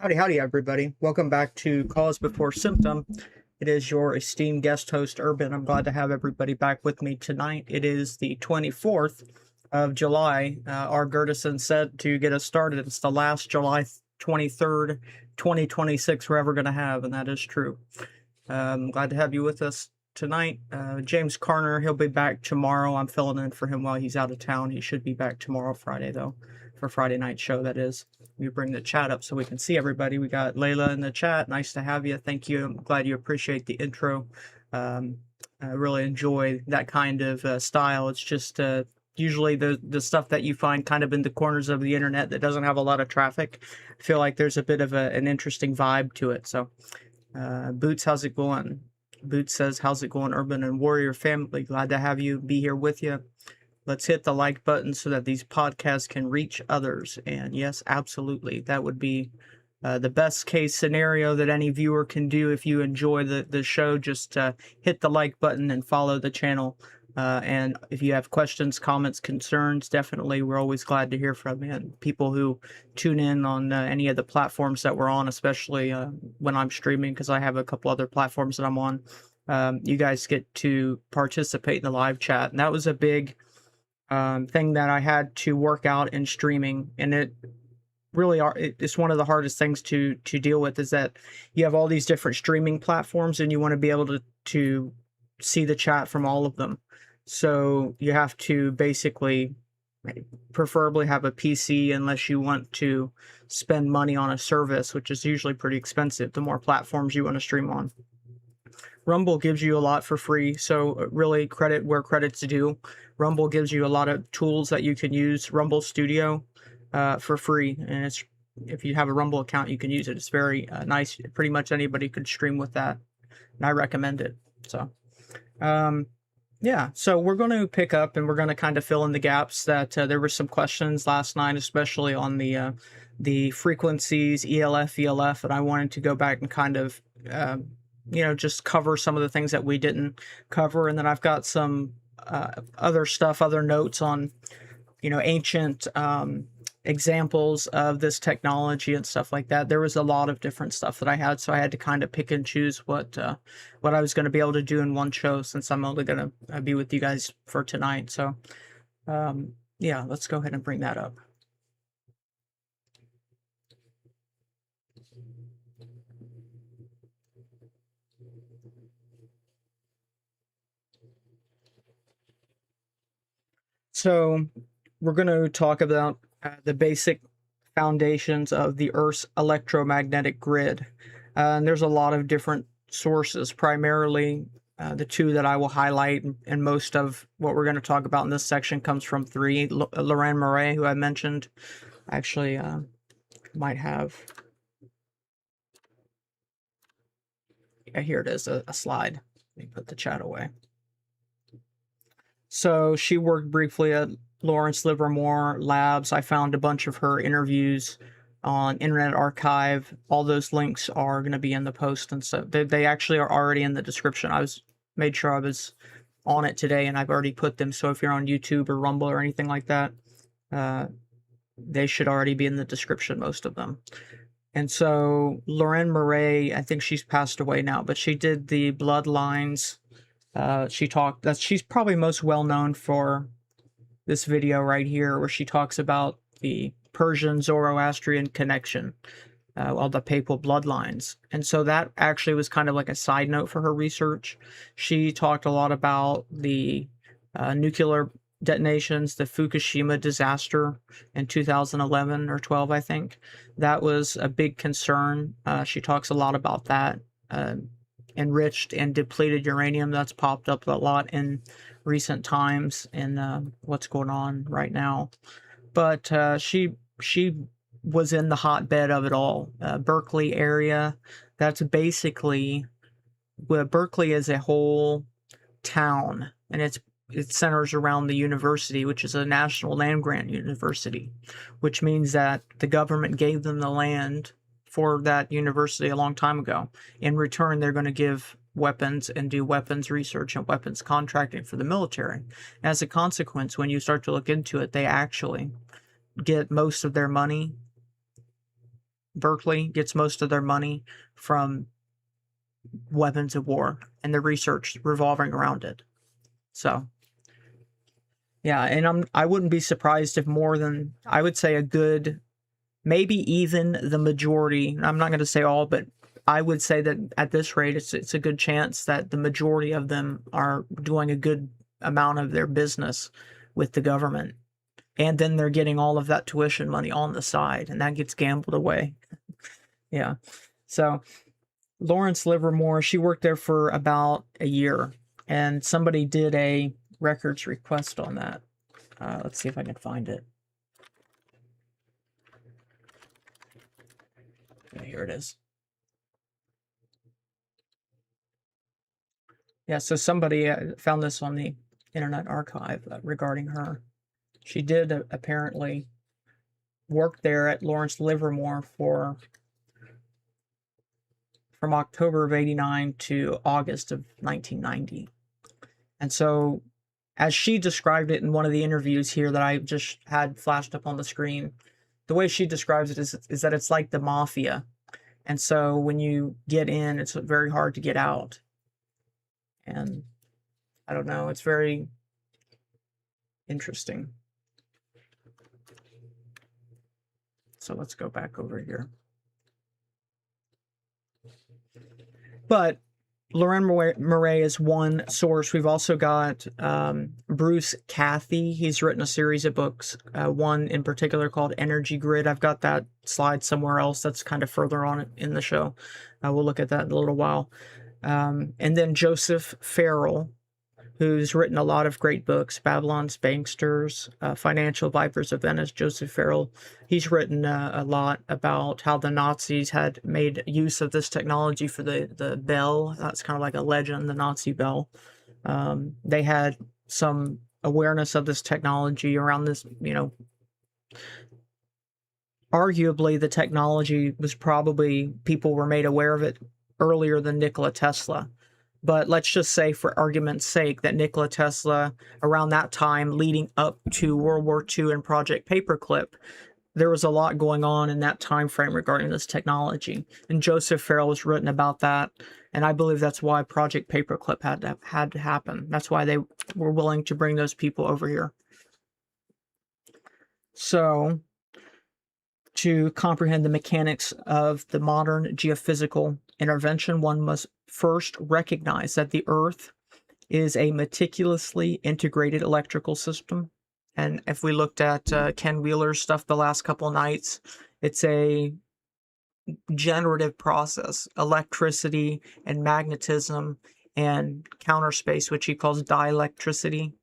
Howdy, howdy, everybody. Welcome back to Cause Before Symptom. It is your esteemed guest host, Urban. I'm glad to have everybody back with me tonight. It is the 24th of July. Our Gertison said to get us started, it's the last July 23rd, 2026 we're ever going to have, and that is true. Glad to have you with us tonight. James Carner, he'll be back tomorrow. I'm filling in for him while he's out of town. He should be back tomorrow, Friday, though, for Friday night show, that is. We bring the chat up so we can see everybody. We got Layla in the chat. Nice to have you. Thank you. I'm glad you appreciate the intro. I really enjoy that kind of style. It's just usually the stuff that you find kind of in the corners of the internet that doesn't have a lot of traffic. I feel like there's a bit of an interesting vibe to it. So, Boots, how's it going? Boots says, how's it going, Urban and Warrior family? Glad to have you, be here with you. Let's hit the like button so that these podcasts can reach others. And yes, absolutely. That would be the best case scenario that any viewer can do. If you enjoy the show, just hit the like button and follow the channel. And if you have questions, comments, concerns, definitely, we're always glad to hear from you. And people who tune in on any of the platforms that we're on, especially when I'm streaming, because I have a couple other platforms that I'm on, you guys get to participate in the live chat. And that was a big thing that I had to work out in streaming, and it's one of the hardest things to deal with, is that you have all these different streaming platforms and you want to be able to see the chat from all of them. So you have to basically preferably have a PC, unless you want to spend money on a service, which is usually pretty expensive the more platforms you want to stream on. Rumble gives you a lot for free, so really credit where credit's due. Rumble gives you a lot of tools that you can use. Rumble Studio for free, and if you have a Rumble account, you can use it. It's very nice. Pretty much anybody could stream with that, and I recommend it. So, yeah. So we're going to pick up, and we're going to kind of fill in the gaps. That there were some questions last night, especially on the frequencies, ELF, and I wanted to go back and kind of just cover some of the things that we didn't cover. And then I've got some other notes on, ancient examples of this technology and stuff like that. There was a lot of different stuff that I had, so I had to kind of pick and choose what I was going to be able to do in one show, since I'm only going to be with you guys for tonight. So, yeah, let's go ahead and bring that up. So we're going to talk about the basic foundations of the Earth's electromagnetic grid. And there's a lot of different sources, primarily the two that I will highlight, and most of what we're going to talk about in this section comes from three. Laurent Murray, who I mentioned, actually might have, yeah, here it is, a slide. Let me put the chat away. So she worked briefly at Lawrence Livermore Labs. I found a bunch of her interviews on Internet Archive. All those links are going to be in the post, and so they actually are already in the description. Made sure I was on it today, and I've already put them. So if you're on YouTube or Rumble or anything like that, they should already be in the description, most of them. And so Lorraine Murray, I think she's passed away now, but she did the bloodlines. She's probably most well known for this video right here, where she talks about the Persian Zoroastrian connection, all the papal bloodlines. And so that actually was kind of like a side note for her research. She talked a lot about the nuclear detonations, the Fukushima disaster in 2011 or 12, I think. That was a big concern. She talks a lot about that. Enriched and depleted uranium, that's popped up a lot in recent times, and what's going on right now. But she was in the hotbed of it all. Berkeley area, that's basically, well, Berkeley is a whole town, and it centers around the university, which is a national land-grant university, which means that the government gave them the land for that university a long time ago. In return, they're going to give weapons and do weapons research and weapons contracting for the military. As a consequence, when you start to look into it, they actually get most of their money Berkeley gets most of their money from weapons of war and the research revolving around it. So, yeah, and I wouldn't be surprised if more than, I would say, a good, maybe even the majority. I'm not going to say all, but I would say that at this rate, it's a good chance that the majority of them are doing a good amount of their business with the government. And then they're getting all of that tuition money on the side, and that gets gambled away. Yeah. So Lawrence Livermore, she worked there for about a year, and somebody did a records request on that. Let's see if I can find it. Yeah, here it is. Yeah, so somebody found this on the Internet Archive regarding her. She did apparently work there at Lawrence Livermore from October of '89 to August of 1990. And so, as she described it in one of the interviews here that I just had flashed up on the screen, the way she describes it is that it's like the mafia. And so when you get in, it's very hard to get out. And I don't know, it's very interesting. So let's go back over here. But Lorraine Murray is one source. We've also got Bruce Cathie. He's written a series of books, one in particular called Energy Grid. I've got that slide somewhere else that's kind of further on in the show. We'll look at that in a little while. And then Joseph Farrell, who's written a lot of great books, Babylon's Banksters, Financial Vipers of Venice. Joseph Farrell, he's written a lot about how the Nazis had made use of this technology for the bell. That's kind of like a legend, the Nazi bell. They had some awareness of this technology around this, arguably the technology was probably, people were made aware of it earlier than Nikola Tesla. But let's just say, for argument's sake, that Nikola Tesla, around that time leading up to World War II and Project Paperclip, there was a lot going on in that time frame regarding this technology. And Joseph Farrell has written about that, and I believe that's why Project Paperclip had to happen. That's why they were willing to bring those people over here. So, to comprehend the mechanics of the modern geophysical intervention, one must first recognize that the Earth is a meticulously integrated electrical system. And if we looked at Ken Wheeler's stuff the last couple nights, it's a generative process. Electricity and magnetism and counter space, which he calls dielectricity,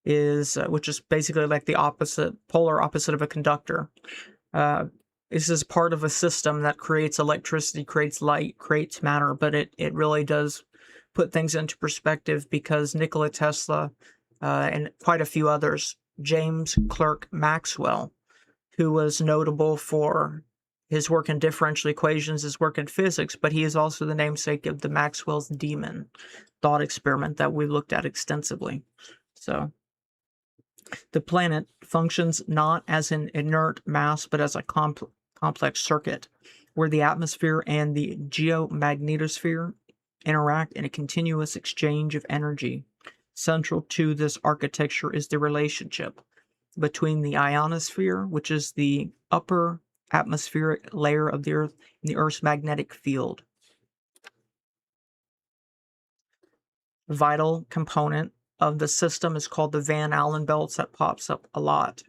which is basically like the polar opposite of a conductor. This is part of a system that creates electricity, creates light, creates matter, but it really does put things into perspective, because Nikola Tesla and quite a few others, James Clerk Maxwell, who was notable for his work in differential equations, his work in physics, but he is also the namesake of the Maxwell's demon thought experiment that we looked at extensively. So the planet functions not as an inert mass, but as a complex circuit, where the atmosphere and the geomagnetosphere interact in a continuous exchange of energy. Central to this architecture is the relationship between the ionosphere, which is the upper atmospheric layer of the Earth, and the Earth's magnetic field. The vital component of the system is called the Van Allen belts. That pops up a lot,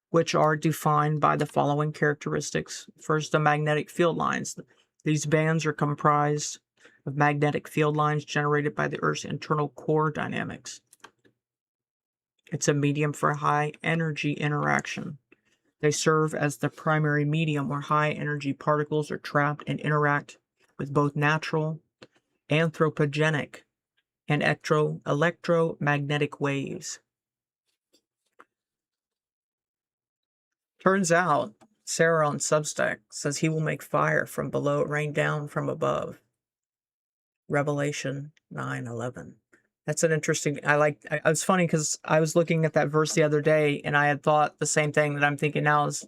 which are defined by the following characteristics. First, the magnetic field lines. These bands are comprised of magnetic field lines generated by the Earth's internal core dynamics. It's a medium for high energy interaction. They serve as the primary medium where high energy particles are trapped and interact with both natural, anthropogenic, and electromagnetic waves. Turns out, Sarah on Substack says he will make fire from below rain down from above. Revelation 9:11. That's an interesting. It was funny because I was looking at that verse the other day, and I had thought the same thing that I'm thinking now is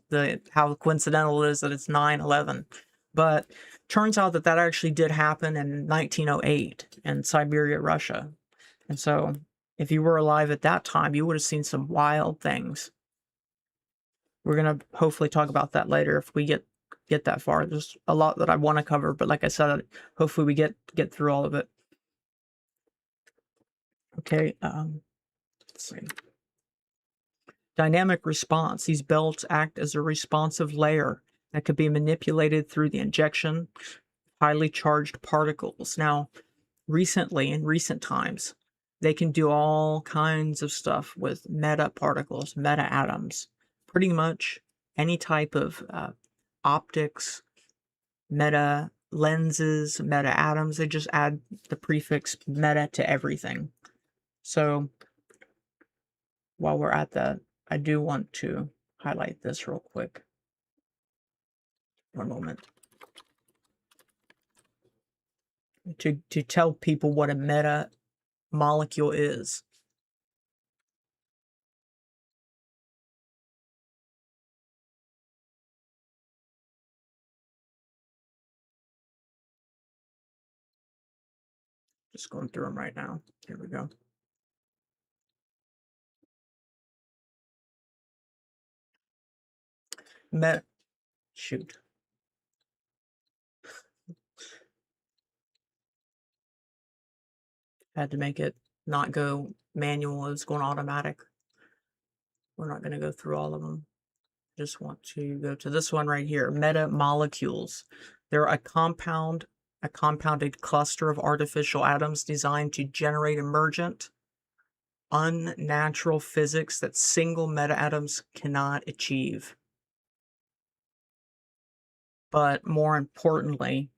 how coincidental it is that it's 9/11, but turns out that actually did happen in 1908 in Siberia, Russia, and so if you were alive at that time, you would have seen some wild things. We're gonna hopefully talk about that later if we get that far. There's a lot that I want to cover, but like I said, hopefully we get through all of it. Okay, let's see. Dynamic response. These belts act as a responsive layer that could be manipulated through the injection of highly charged particles. Now, recently, in recent times, they can do all kinds of stuff with meta particles, meta atoms. Pretty much any type of optics, meta lenses, meta atoms. They just add the prefix meta to everything. So while we're at that, I do want to highlight this real quick. One moment. To tell people what a meta molecule is. Just going through them right now. Here we go. Shoot. Had to make it not go manual, it's going automatic. We're not going to go through all of them. Just want to go to this one right here, metamolecules. They're a compounded cluster of artificial atoms designed to generate emergent, unnatural physics that single meta-atoms cannot achieve. But more importantly,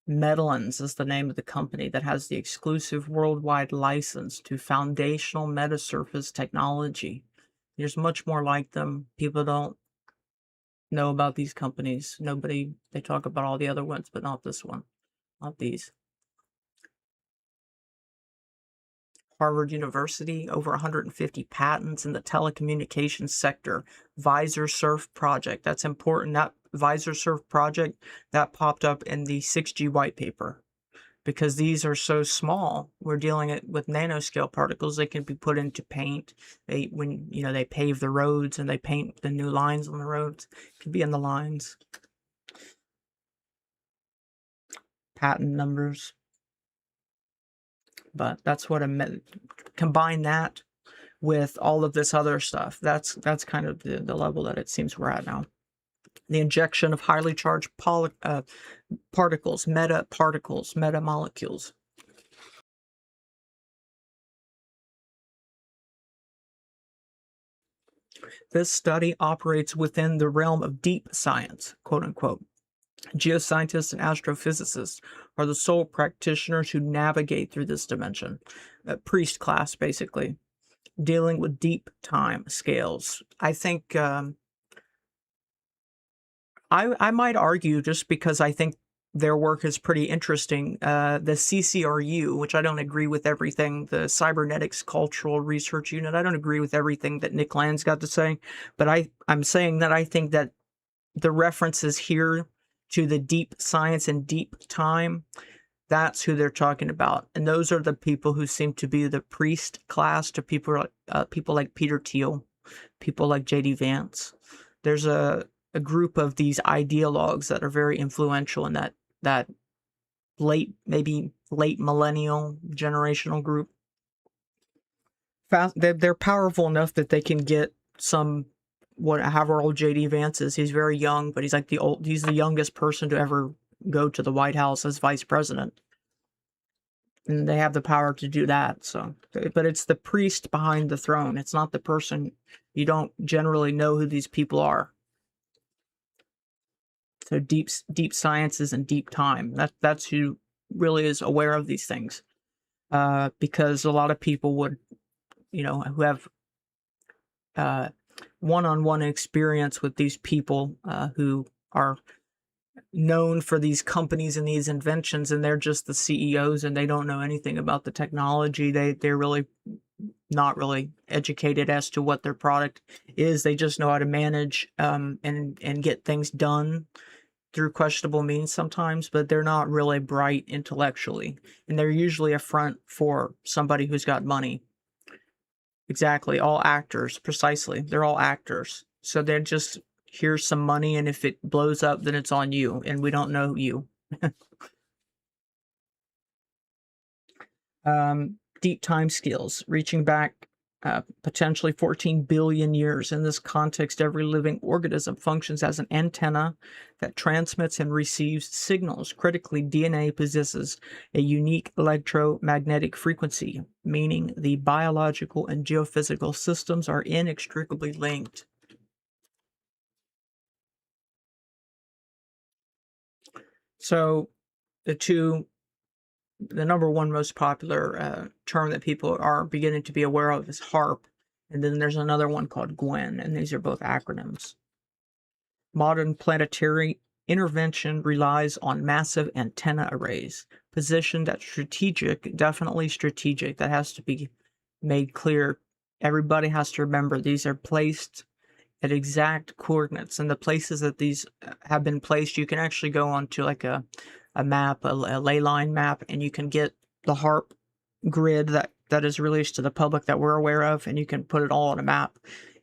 Metalens is the name of the company that has the exclusive worldwide license to foundational metasurface technology. There's much more like them. People don't know about these companies. They talk about all the other ones, but not this one, not these. Harvard University, over 150 patents in the telecommunications sector. Vajra Surf project, that's important. That Vajra Surf project, that popped up in the 6G white paper. Because these are so small, we're dealing with nanoscale particles. They can be put into paint. When they pave the roads and they paint the new lines on the roads, it could be in the lines. Patent numbers. But that's what combine that with all of this other stuff. That's kind of the level that it seems we're at now. The injection of highly charged particles, metamolecules. This study operates within the realm of deep science, quote unquote. Geoscientists and astrophysicists are the sole practitioners who navigate through this dimension. A priest class, basically, dealing with deep time scales. I think I might argue, just because I think their work is pretty interesting, the CCRU, which I don't agree with everything, the Cybernetics Cultural Research Unit, I don't agree with everything that Nick Land's got to say, but I'm saying that I think that the references here to the deep science and deep time, that's who they're talking about. And those are the people who seem to be the priest class to people like Peter Thiel, people like J.D. Vance. There's a group of these ideologues that are very influential in that maybe late millennial generational group. They're powerful enough that they can get however old J.D. Vance is. He's very young, but he's the youngest person to ever go to the White House as vice president. And they have the power to do that. So, but it's the priest behind the throne. It's not the person. You don't generally know who these people are. So deep sciences and deep time. That's who really is aware of these things. Because a lot of people would, who have one-on-one experience with these people who are known for these companies and these inventions, and they're just the CEOs and they don't know anything about the technology. They're really not really educated as to what their product is. They just know how to manage and get things done through questionable means sometimes, but they're not really bright intellectually, and they're usually a front for somebody who's got money. Exactly, all actors, precisely. They're all actors. So they're just, here's some money, and if it blows up, then it's on you, and we don't know you. Deep time scales, reaching back potentially 14 billion years. In this context, every living organism functions as an antenna that transmits and receives signals. Critically, DNA possesses a unique electromagnetic frequency, meaning the biological and geophysical systems are inextricably linked. So the number one most popular term that people are beginning to be aware of is HAARP, and then there's another one called GWEN, and these are both acronyms. Modern planetary intervention relies on massive antenna arrays, positioned at strategic, definitely strategic. That has to be made clear. Everybody has to remember these are placed at exact coordinates, and the places that these have been placed, you can actually go onto like a map, a ley line map, and you can get the HAARP grid that is released to the public that we're aware of, and you can put it all on a map.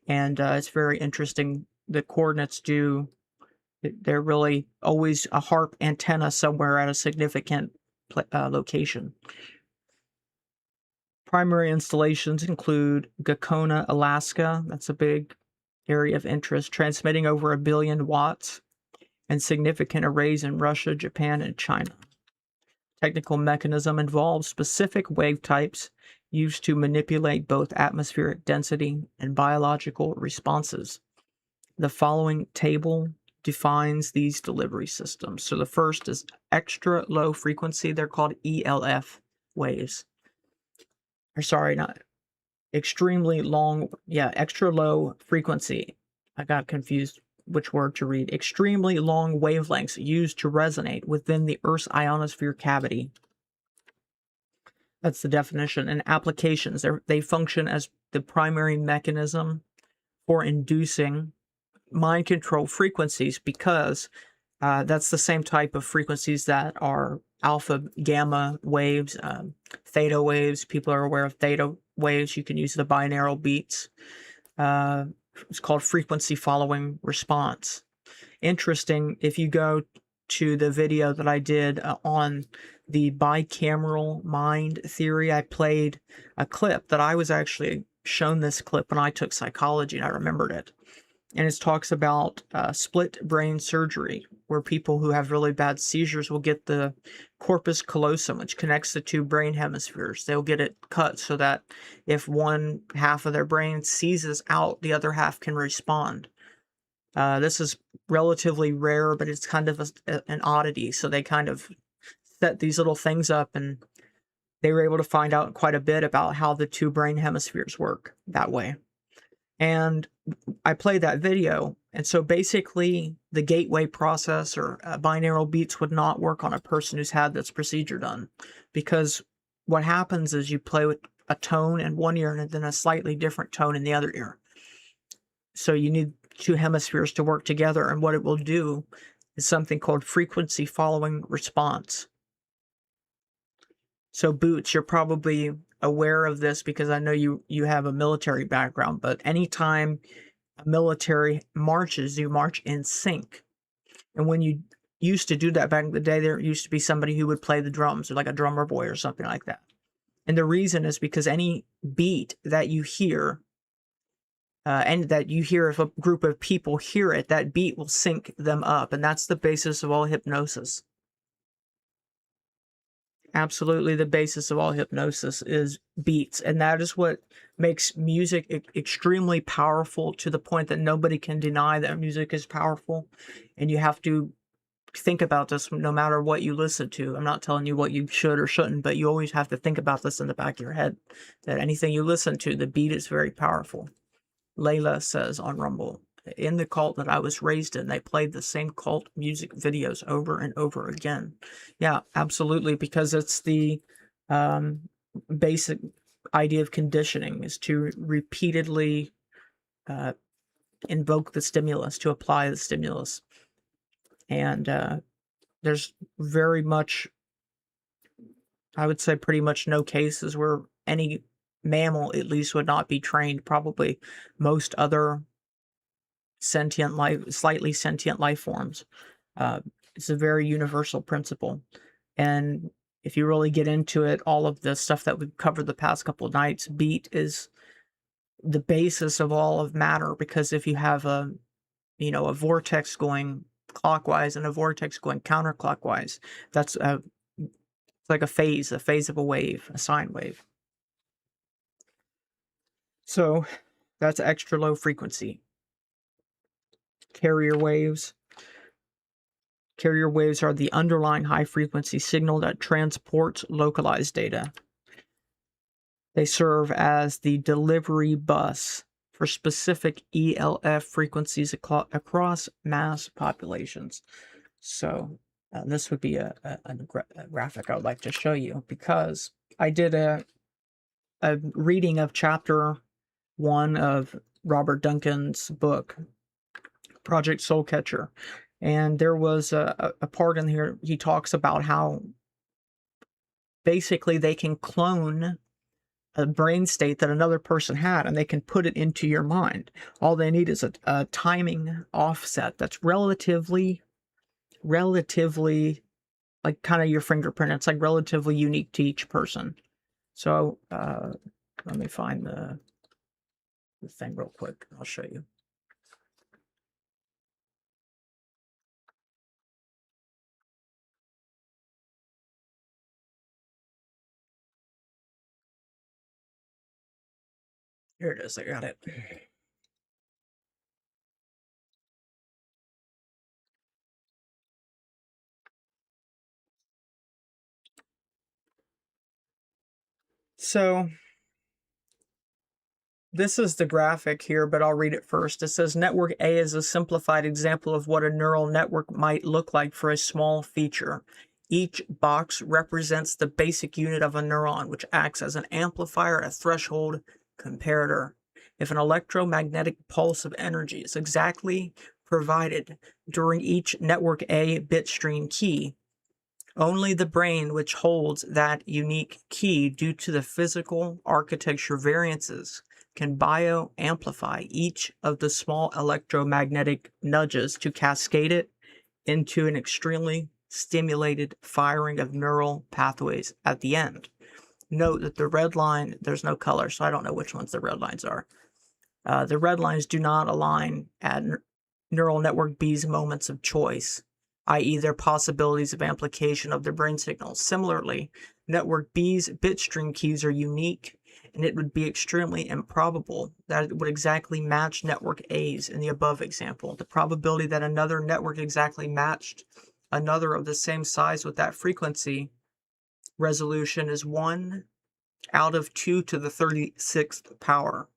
And it's very interesting. The coordinates they're really always a HAARP antenna somewhere at a significant location. Primary installations include Gakona, Alaska. That's a big area of interest, transmitting over 1 billion watts, and significant arrays in Russia, Japan, and China. Technical mechanism involves specific wave types used to manipulate both atmospheric density and biological responses. The following table defines these delivery systems. So the first is extra low frequency. They're called ELF waves. Or sorry, not extremely long. Yeah, extra low frequency. I got confused which word to read. Extremely long wavelengths used to resonate within the Earth's ionosphere cavity. That's the definition. And applications, they function as the primary mechanism for inducing mind control frequencies, because that's the same type of frequencies that are alpha, gamma waves, theta waves. People are aware of theta waves. You can use the binaural beats. It's called frequency following response. Interesting, if you go to the video that I did on the bicameral mind theory, I played a clip that I was actually shown this clip when I took psychology, and I remembered it. And it talks about split brain surgery, where people who have really bad seizures will get the corpus callosum, which connects the two brain hemispheres. They'll get it cut so that if one half of their brain seizes out, the other half can respond. This is relatively rare, but it's kind of an oddity. So they kind of set these little things up, and they were able to find out quite a bit about how the two brain hemispheres work that way. And I played that video, and so basically the gateway process or binaural beats would not work on a person who's had this procedure done, because what happens is you play with a tone in one ear and then a slightly different tone in the other ear. So you need two hemispheres to work together, and what it will do is something called frequency following response. So Boots, you're probably aware of this because I know you have a military background, but anytime a military marches, you march in sync. And when you used to do that back in the day, there used to be somebody who would play the drums, or like a drummer boy or something like that. And the reason is because any beat that you hear, and that you hear, if a group of people hear it, that beat will sync them up. And that's the basis of all hypnosis. Absolutely, the basis of all hypnosis is beats, and that is what makes music extremely powerful, to the point that nobody can deny that music is powerful. And you have to think about this no matter what you listen to. I'm not telling you what you should or shouldn't, but you always have to think about this in the back of your head, that anything you listen to, the beat is very powerful. Layla says on Rumble, in the cult that I was raised in, they played the same cult music videos over and over again. Yeah, absolutely, because it's the basic idea of conditioning is to repeatedly invoke the stimulus, to apply the stimulus. And there's very much, I would say pretty much no cases where any mammal at least would not be trained. Probably most other sentient life, slightly sentient life forms. It's a very universal principle. And if you really get into it, all of the stuff that we've covered the past couple of nights, beat is the basis of all of matter, because if you have a vortex going clockwise and a vortex going counterclockwise, that's it's like a phase of a wave, a sine wave. So that's extra low frequency. Carrier waves. Carrier waves are the underlying high frequency signal that transports localized data. They serve as the delivery bus for specific ELF frequencies across mass populations. So this would be a graphic I would like to show you, because I did a reading of chapter 1 of Robert Duncan's book, Project Soulcatcher. And there was a part in here, he talks about how basically they can clone a brain state that another person had, and they can put it into your mind. All they need is a timing offset that's relatively like kind of your fingerprint. It's like relatively unique to each person. So let me find the thing real quick. I'll show you. Here it is. I got it. So this is the graphic here, but I'll read it first. It says network A is a simplified example of what a neural network might look like for a small feature. Each box represents the basic unit of a neuron, which acts as an amplifier, a threshold, comparator. If an electromagnetic pulse of energy is exactly provided during each network A bit stream key, only the brain, which holds that unique key due to the physical architecture variances, can bio-amplify each of the small electromagnetic nudges to cascade it into an extremely stimulated firing of neural pathways at the end. Note that the red line, there's no color, so I don't know which ones the red lines are. The red lines do not align at neural network B's moments of choice, i.e. their possibilities of amplification of their brain signals. Similarly, network B's bitstream keys are unique, and it would be extremely improbable that it would exactly match network A's in the above example. The probability that another network exactly matched another of the same size with that frequency resolution is 1 out of 2 to the 36th power.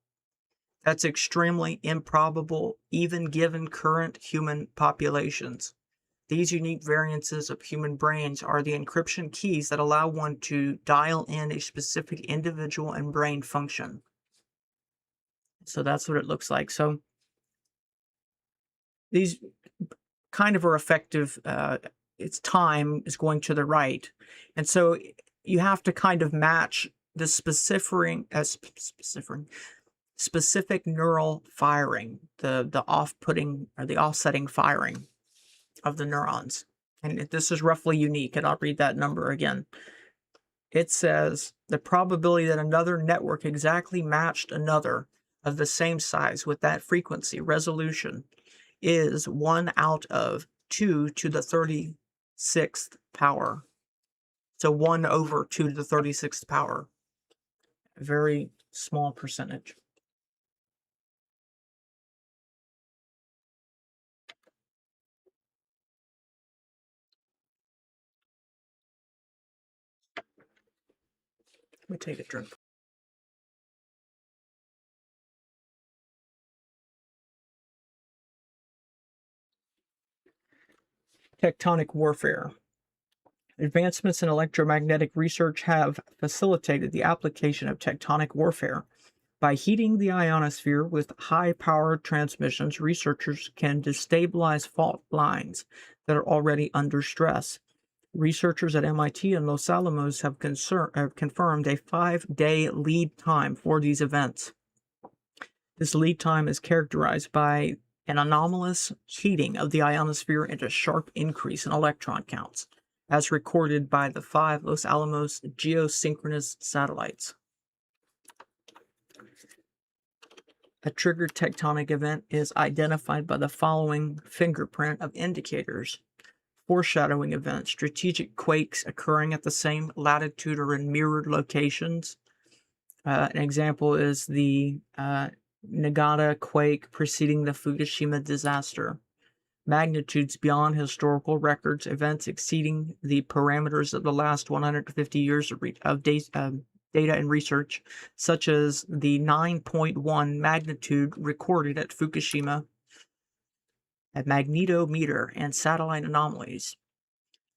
That's extremely improbable, even given current human populations. These unique variances of human brains are the encryption keys that allow one to dial in a specific individual and brain function. So that's what it looks like. So these kind of are effective. Its time is going to the right. And so you have to kind of match the specific neural firing, the off-putting or the offsetting firing of the neurons. And this is roughly unique, and I'll read that number again. It says the probability that another network exactly matched another of the same size with that frequency resolution is 1 out of 2 to the 36th power. So 1 over 2 to the 36th power. A very small percentage. Let me take a drink. Tectonic warfare. Advancements in electromagnetic research have facilitated the application of tectonic warfare. By heating the ionosphere with high-powered transmissions, researchers can destabilize fault lines that are already under stress. Researchers at MIT and Los Alamos have confirmed a 5-day lead time for these events. This lead time is characterized by an anomalous heating of the ionosphere and a sharp increase in electron counts, as recorded by the 5 Los Alamos geosynchronous satellites. A triggered tectonic event is identified by the following fingerprint of indicators. Foreshadowing events, strategic quakes occurring at the same latitude or in mirrored locations. An example is the Nagata quake preceding the Fukushima disaster. Magnitudes beyond historical records, events exceeding the parameters of the last 150 years of data and research, such as the 9.1 magnitude recorded at Fukushima, a magnetometer, and satellite anomalies.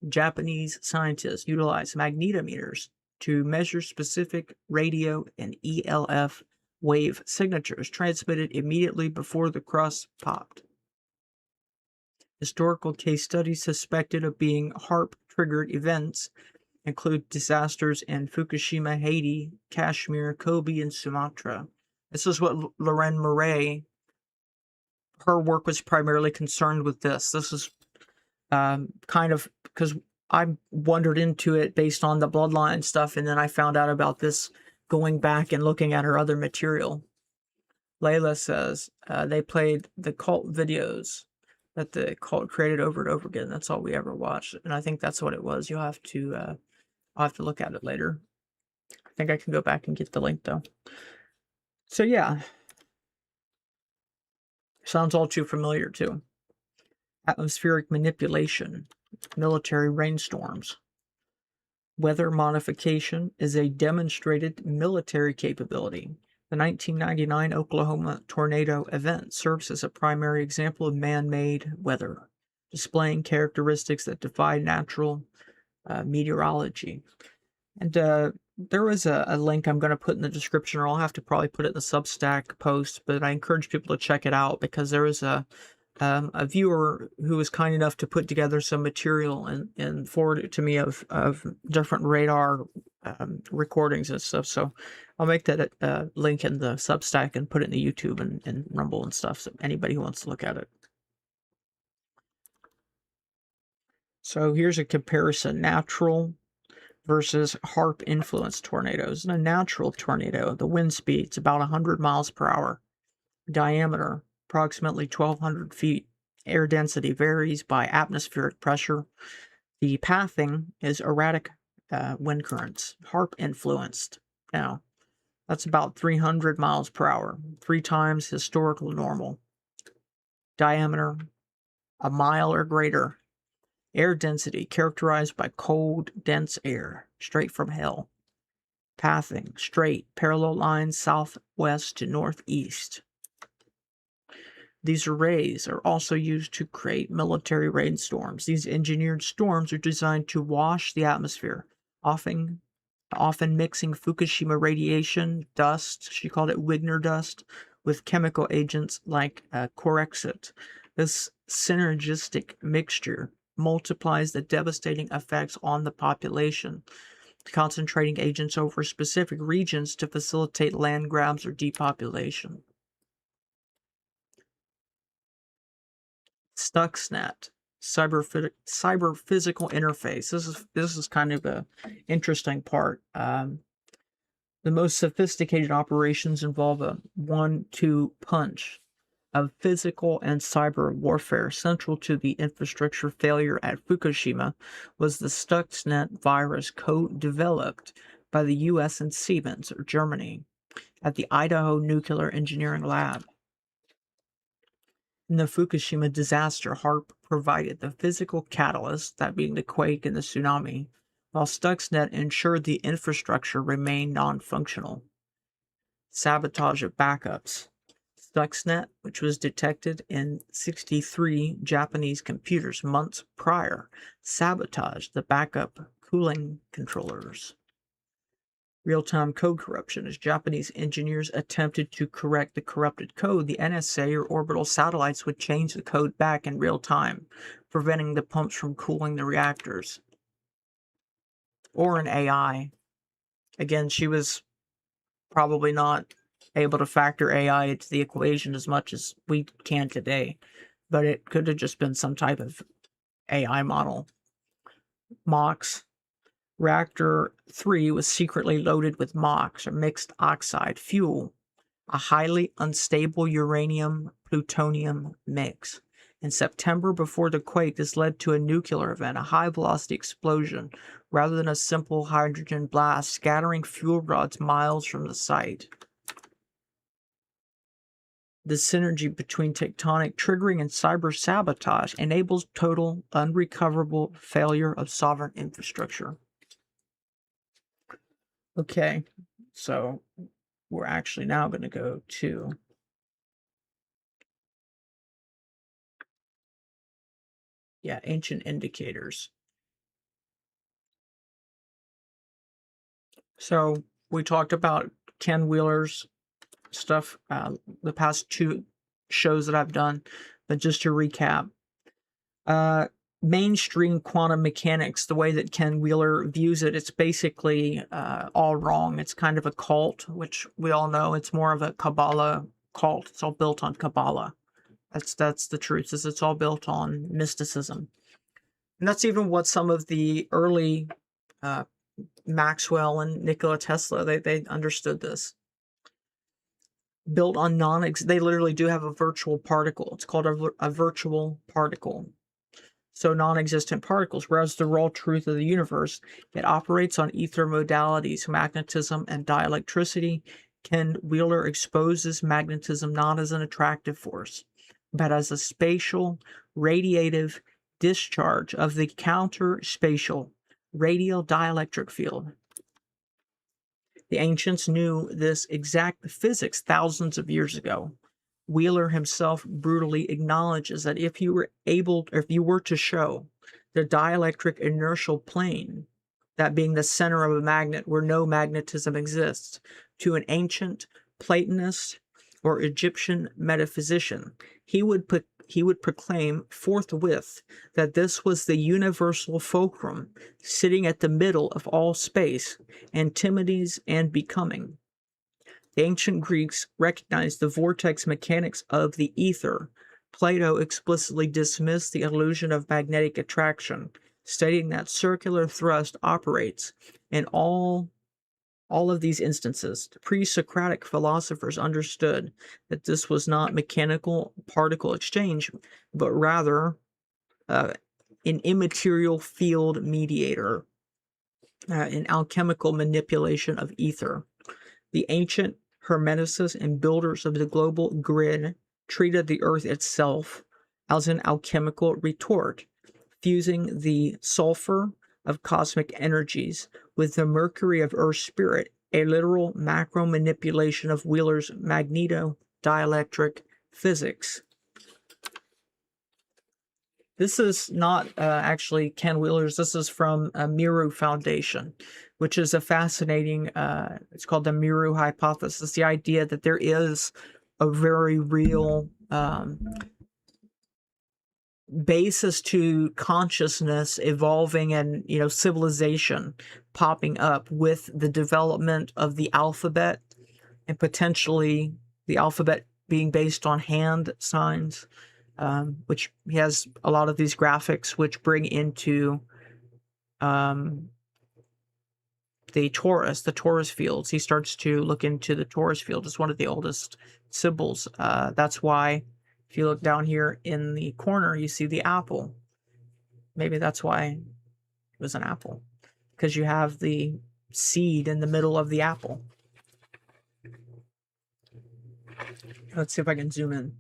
Japanese scientists utilize magnetometers to measure specific radio and ELF wave signatures transmitted immediately before the crust popped. Historical case studies suspected of being HAARP-triggered events include disasters in Fukushima, Haiti, Kashmir, Kobe, and Sumatra. This is what Lorraine Murray, her work was primarily concerned with this. This is kind of because I wandered into it based on the bloodline stuff, and then I found out about this going back and looking at her other material. Layla says they played the cult videos that the cult created over and over again. That's all we ever watched, and I think that's what it was. You'll have to I'll have to look at it later. I think I can go back and get the link though. So yeah, sounds all too familiar too. Atmospheric manipulation, military rainstorms. Weather modification is a demonstrated military capability. The 1999 Oklahoma tornado event serves as a primary example of man-made weather, displaying characteristics that defy natural meteorology. And there is a link I'm going to put in the description, or I'll have to probably put it in the Substack post, but I encourage people to check it out because there is a viewer who was kind enough to put together some material and forward it to me of different radar recordings and stuff. So I'll make that link in the Substack and put it in the YouTube and Rumble and stuff, so anybody who wants to look at it. So here's a comparison: natural versus HAARP influenced tornadoes. In a natural tornado, the wind speed's about 100 miles per hour. Diameter, approximately 1,200 feet. Air density varies by atmospheric pressure. The pathing is erratic wind currents, HAARP influenced. Now, that's about 300 miles per hour, 3 times historical normal. Diameter, a mile or greater. Air density characterized by cold, dense air, straight from hell. Pathing, straight, parallel lines southwest to northeast. These arrays are also used to create military rainstorms. These engineered storms are designed to wash the atmosphere, often mixing Fukushima radiation, dust, she called it Wigner dust, with chemical agents like Corexit. This synergistic mixture multiplies the devastating effects on the population, concentrating agents over specific regions to facilitate land grabs or depopulation. Stuxnet, cyber physical interface. This is kind of a interesting part. The most sophisticated operations involve a 1-2 punch of physical and cyber warfare. Central to the infrastructure failure at Fukushima was the Stuxnet virus code developed by the US and Siemens, or Germany, at the Idaho Nuclear Engineering Lab. In the Fukushima disaster, HAARP provided the physical catalyst, that being the quake and the tsunami, while Stuxnet ensured the infrastructure remained non-functional. Sabotage of backups. Stuxnet, which was detected in 63 Japanese computers months prior. Sabotage, the backup cooling controllers. Real-time code corruption. As Japanese engineers attempted to correct the corrupted code, the NSA or orbital satellites would change the code back in real time, preventing the pumps from cooling the reactors. Or an AI. Again, she was probably not able to factor AI into the equation as much as we can today, but it could have just been some type of AI model. MOX. Reactor 3 was secretly loaded with MOX, or mixed oxide fuel, a highly unstable uranium-plutonium mix. In September, before the quake, this led to a nuclear event, a high-velocity explosion, rather than a simple hydrogen blast, scattering fuel rods miles from the site. The synergy between tectonic triggering and cyber sabotage enables total unrecoverable failure of sovereign infrastructure. Okay, so we're actually now going to go to ancient indicators. So we talked about Ken Wheeler's stuff the past 2 shows that I've done, but just to recap, mainstream quantum mechanics, the way that Ken Wheeler views it, it's basically all wrong. It's kind of a cult, which we all know. It's more of a Kabbalah cult. It's all built on Kabbalah. That's the truth, is it's all built on mysticism. And that's even what some of the early Maxwell and Nikola Tesla, they understood this. Built on they literally do have a virtual particle. It's called a virtual particle. So non-existent particles, whereas the raw truth of the universe, it operates on ether modalities, magnetism and dielectricity. Ken Wheeler exposes magnetism not as an attractive force, but as a spatial, radiative discharge of the counter-spatial radial dielectric field. The ancients knew this exact physics thousands of years ago. Wheeler himself brutally acknowledges that if you were to show the dielectric inertial plane, that being the center of a magnet where no magnetism exists, to an ancient Platonist or Egyptian metaphysician, he would proclaim forthwith that this was the universal fulcrum sitting at the middle of all space, antimides and becoming. The ancient Greeks recognized the vortex mechanics of the ether. Plato explicitly dismissed the illusion of magnetic attraction, stating that circular thrust operates in all of these instances. Pre-Socratic philosophers understood that this was not mechanical particle exchange, but rather an immaterial field mediator, an alchemical manipulation of ether. The ancient Hermeticists and builders of the global grid treated the Earth itself as an alchemical retort, fusing the sulfur of cosmic energies with the mercury of Earth's spirit, a literal macro manipulation of Wheeler's magneto-dielectric physics. This is not actually Ken Wheeler's. This is from Miru Foundation, which is a fascinating, it's called the Miru hypothesis, the idea that there is a very real basis to consciousness evolving and, civilization popping up with the development of the alphabet, and potentially the alphabet being based on hand signs, which he has a lot of these graphics which bring into the torus fields. He starts to look into the torus field as one of the oldest symbols. That's why if you look down here in the corner, you see the apple. Maybe that's why it was an apple, because you have the seed in the middle of the apple. Let's see if I can zoom in.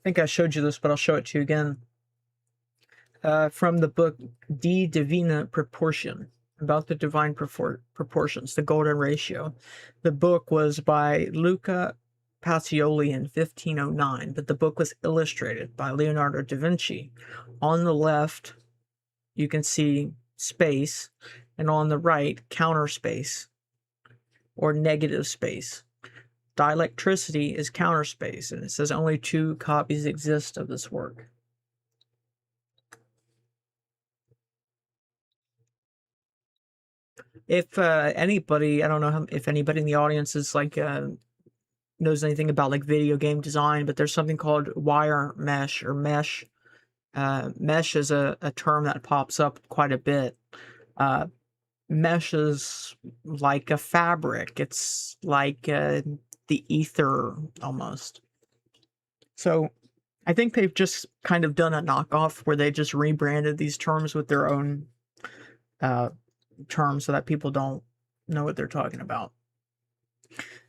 think I showed you this, but I'll show it to you again. From the book De Divina Proportion, about the divine proportions, the golden ratio. The book was by Luca Pacioli in 1509, but the book was illustrated by Leonardo da Vinci. On the left, you can see space, and on the right, counter space, or negative space. Dielectricity is counter space, and it says only 2 copies exist of this work. If anybody, I don't know if anybody in the audience is like knows anything about like video game design, but there's something called wire mesh or mesh. Mesh is a term that pops up quite a bit. Mesh is like a fabric. It's like the ether almost. So I think they've just kind of done a knockoff where they just rebranded these terms with their own terms so that people don't know what they're talking about.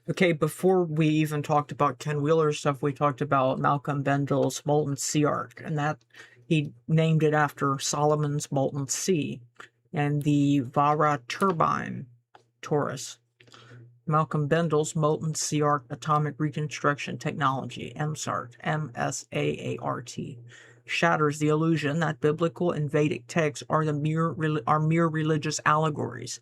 Okay, before we even talked about Ken Wheeler's stuff, we talked about Malcolm Bendel's Molten Sea Arc, and that he named it after Solomon's Molten Sea and the Vajra turbine torus. Malcolm Bendel's Molten Sea Arc Atomic Reconstruction Technology, MSART, M-S-A-A-R-T, shatters the illusion that biblical and Vedic texts are mere religious allegories.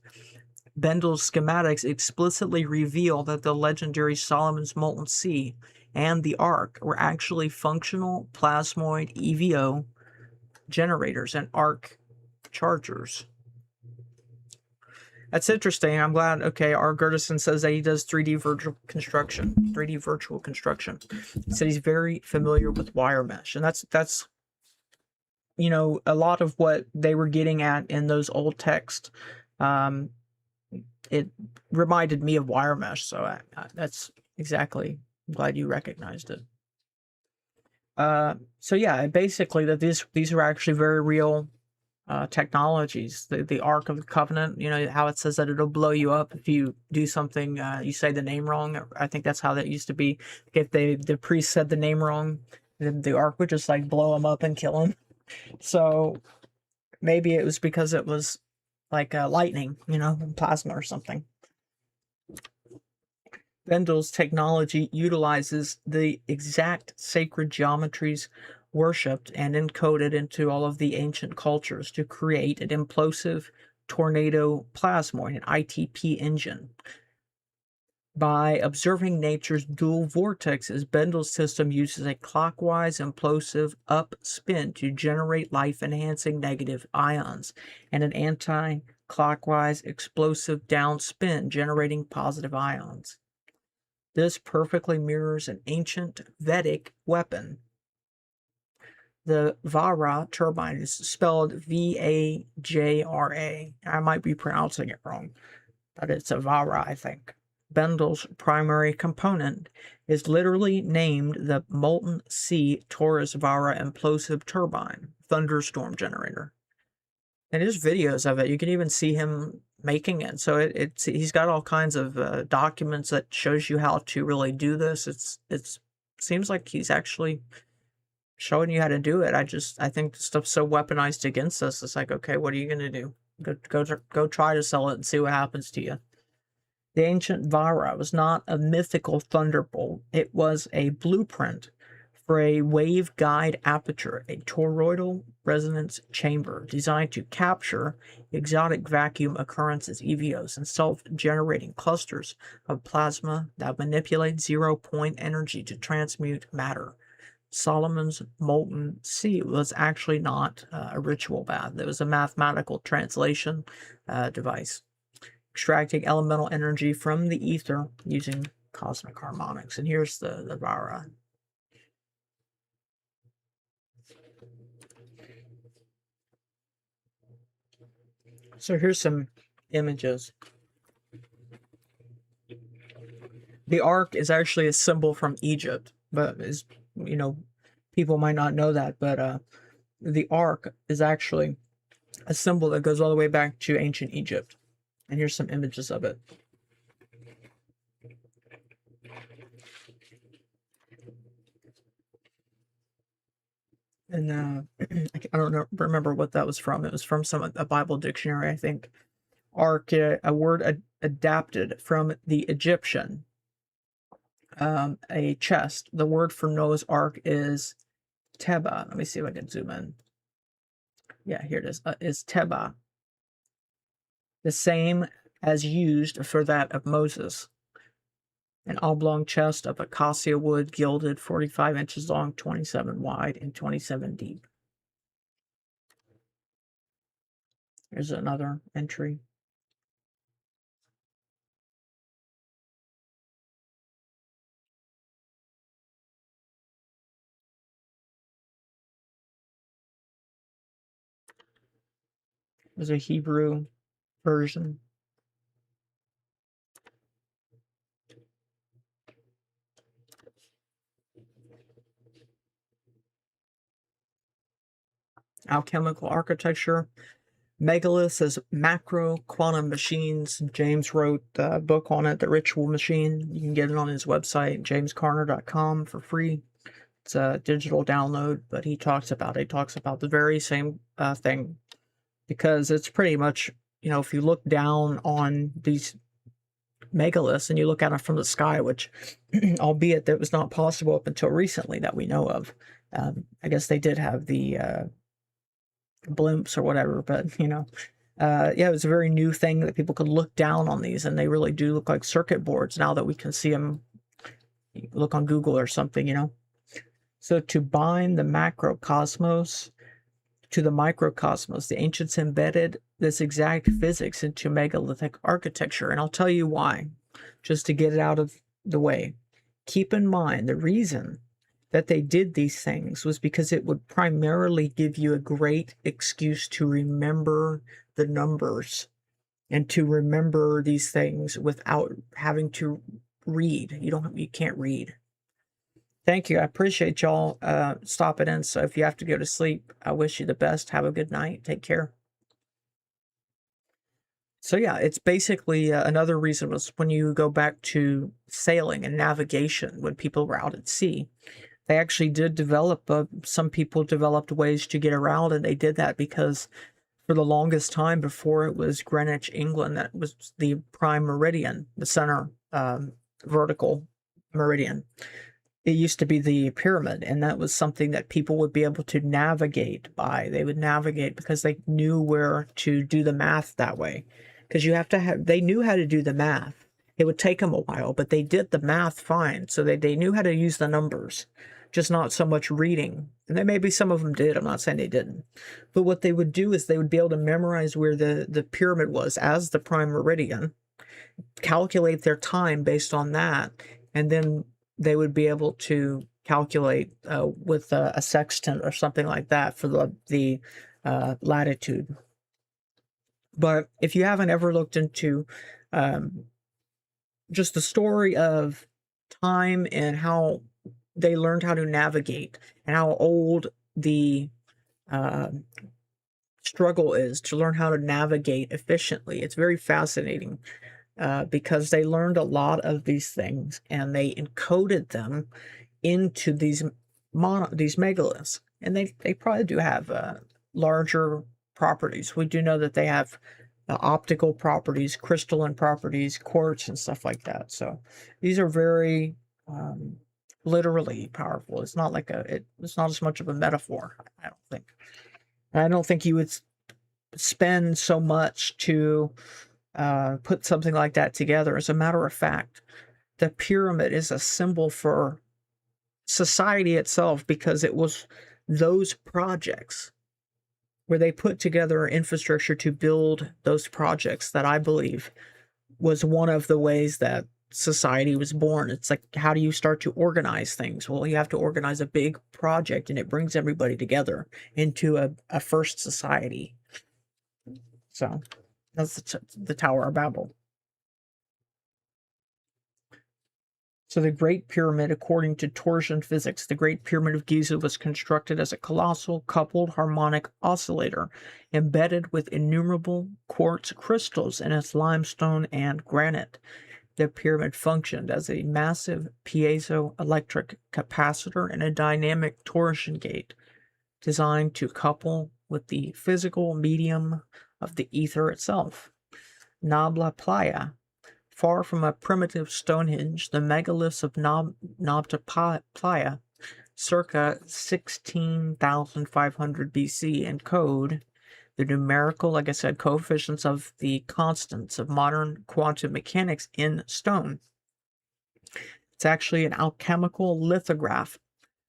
Bendel's schematics explicitly reveal that the legendary Solomon's Molten Sea and the Ark were actually functional plasmoid EVO generators and arc chargers. That's interesting. I'm glad. Okay, R. Gertison says that he does 3D virtual construction. He said he's very familiar with wire mesh, and that's you know, a lot of what they were getting at in those old texts. It reminded me of wire mesh, so that's exactly. I'm glad you recognized it. So yeah, basically that these are actually very real technologies. The Ark of the Covenant, you know how it says that it'll blow you up if you do something, you say the name wrong. I think that's how that used to be. If the priest said the name wrong, then the Ark would just like blow him up and kill him. So maybe it was because it was like lightning, you know, plasma or something. Bendel's technology utilizes the exact sacred geometries worshipped and encoded into all of the ancient cultures to create an implosive tornado plasmoid, an ITP engine. By observing nature's dual vortexes, Bendel's system uses a clockwise implosive up spin to generate life-enhancing negative ions, and an anti-clockwise explosive down spin generating positive ions. This perfectly mirrors an ancient Vedic weapon. The Vajra turbine is spelled V-A-J-R-A. I might be pronouncing it wrong, but it's a Vajra, I think. Bendel's primary component is literally named the Molten Sea Torus Vajra Implosive Turbine Thunderstorm Generator. And there's videos of it. You can even see him making it. So he's got all kinds of documents that shows you how to really do this. It seems like he's actually showing you how to do it. I think the stuff's so weaponized against us. It's like, okay, what are you gonna do? Go try to sell it and see what happens to you. The ancient Vajra was not a mythical thunderbolt. It was a blueprint for a waveguide aperture, a toroidal resonance chamber designed to capture exotic vacuum occurrences, EVOs, and self-generating clusters of plasma that manipulate zero-point energy to transmute matter. Solomon's Molten Sea was actually not a ritual bath. It was a mathematical translation device, extracting elemental energy from the ether using cosmic harmonics. And here's the Vajra. So here's some images. The Ark is actually a symbol from Egypt, but is, you know, people might not know that, but the Ark is actually a symbol that goes all the way back to ancient Egypt. And here's some images of it. And I don't remember what that was from. It was from a Bible dictionary, I think. Ark, a word adapted from the Egyptian. A chest. The word for Noah's Ark is Teba. Let me see if I can zoom in. Yeah, here it is Teba. The same as used for that of Moses. An oblong chest of acacia wood, gilded, 45 inches long, 27 wide, and 27 deep. Here's another entry. There's a Hebrew version. Alchemical architecture. Megaliths as macro quantum machines. James wrote a book on it, The Ritual Machine. You can get it on his website, jamescarner.com, for free. It's a digital download, but he talks about it. He talks about the very same thing, because it's pretty much, you know, if you look down on these megaliths and you look at them from the sky, which, albeit that was not possible up until recently that we know of. I guess they did have the blimps or whatever, but you know, yeah, it was a very new thing that people could look down on these, and they really do look like circuit boards now that we can see them. You look on Google or something, you know. So to bind the macrocosmos to the microcosmos, the ancients embedded this exact physics into megalithic architecture, and I'll tell you why, just to get it out of the way. Keep in mind, the reason that they did these things was because it would primarily give you a great excuse to remember the numbers and to remember these things without having to read. You can't read. Thank you. I appreciate y'all stopping in. So if you have to go to sleep, I wish you the best. Have a good night. Take care. So yeah, it's basically another reason was when you go back to sailing and navigation, when people were out at sea, they actually did develop, some people developed ways to get around, and they did that because for the longest time before it was Greenwich, England, that was the prime meridian, the center vertical meridian. It used to be the pyramid, and that was something that people would be able to navigate by. They would navigate because they knew where to do the math that way. Because you have to have, they knew how to do the math. It would take them a while, but they did the math fine. So they knew how to use the numbers, just not so much reading. And then maybe some of them did. I'm not saying they didn't. But what they would do is they would be able to memorize where the pyramid was as the prime meridian, calculate their time based on that, and then they would be able to calculate with a sextant or something like that for the latitude. But if you haven't ever looked into just the story of time and how they learned how to navigate and how old the struggle is to learn how to navigate efficiently, it's very fascinating. Because they learned a lot of these things and they encoded them into these megaliths, and they probably do have larger properties. We do know that they have optical properties, crystalline properties, quartz, and stuff like that. So these are very literally powerful. It's not like it's not as much of a metaphor, I don't think. I don't think you would spend so much to put something like that together. As a matter of fact, the pyramid is a symbol for society itself, because it was those projects where they put together infrastructure to build those projects that I believe was one of the ways that society was born. It's like, how do you start to organize things? Well, you have to organize a big project, and it brings everybody together into a first society. So that's the Tower of Babel. So the Great Pyramid, according to Torsion physics, the Great Pyramid of Giza was constructed as a colossal coupled harmonic oscillator embedded with innumerable quartz crystals in its limestone and granite. The pyramid functioned as a massive piezoelectric capacitor and a dynamic torsion gate designed to couple with the physical medium of the ether itself. Nabla Playa. Far from a primitive Stonehenge, the megaliths of Nabla Playa, circa 16,500 BC, encode the numerical, like I said, coefficients of the constants of modern quantum mechanics in stone. It's actually an alchemical lithograph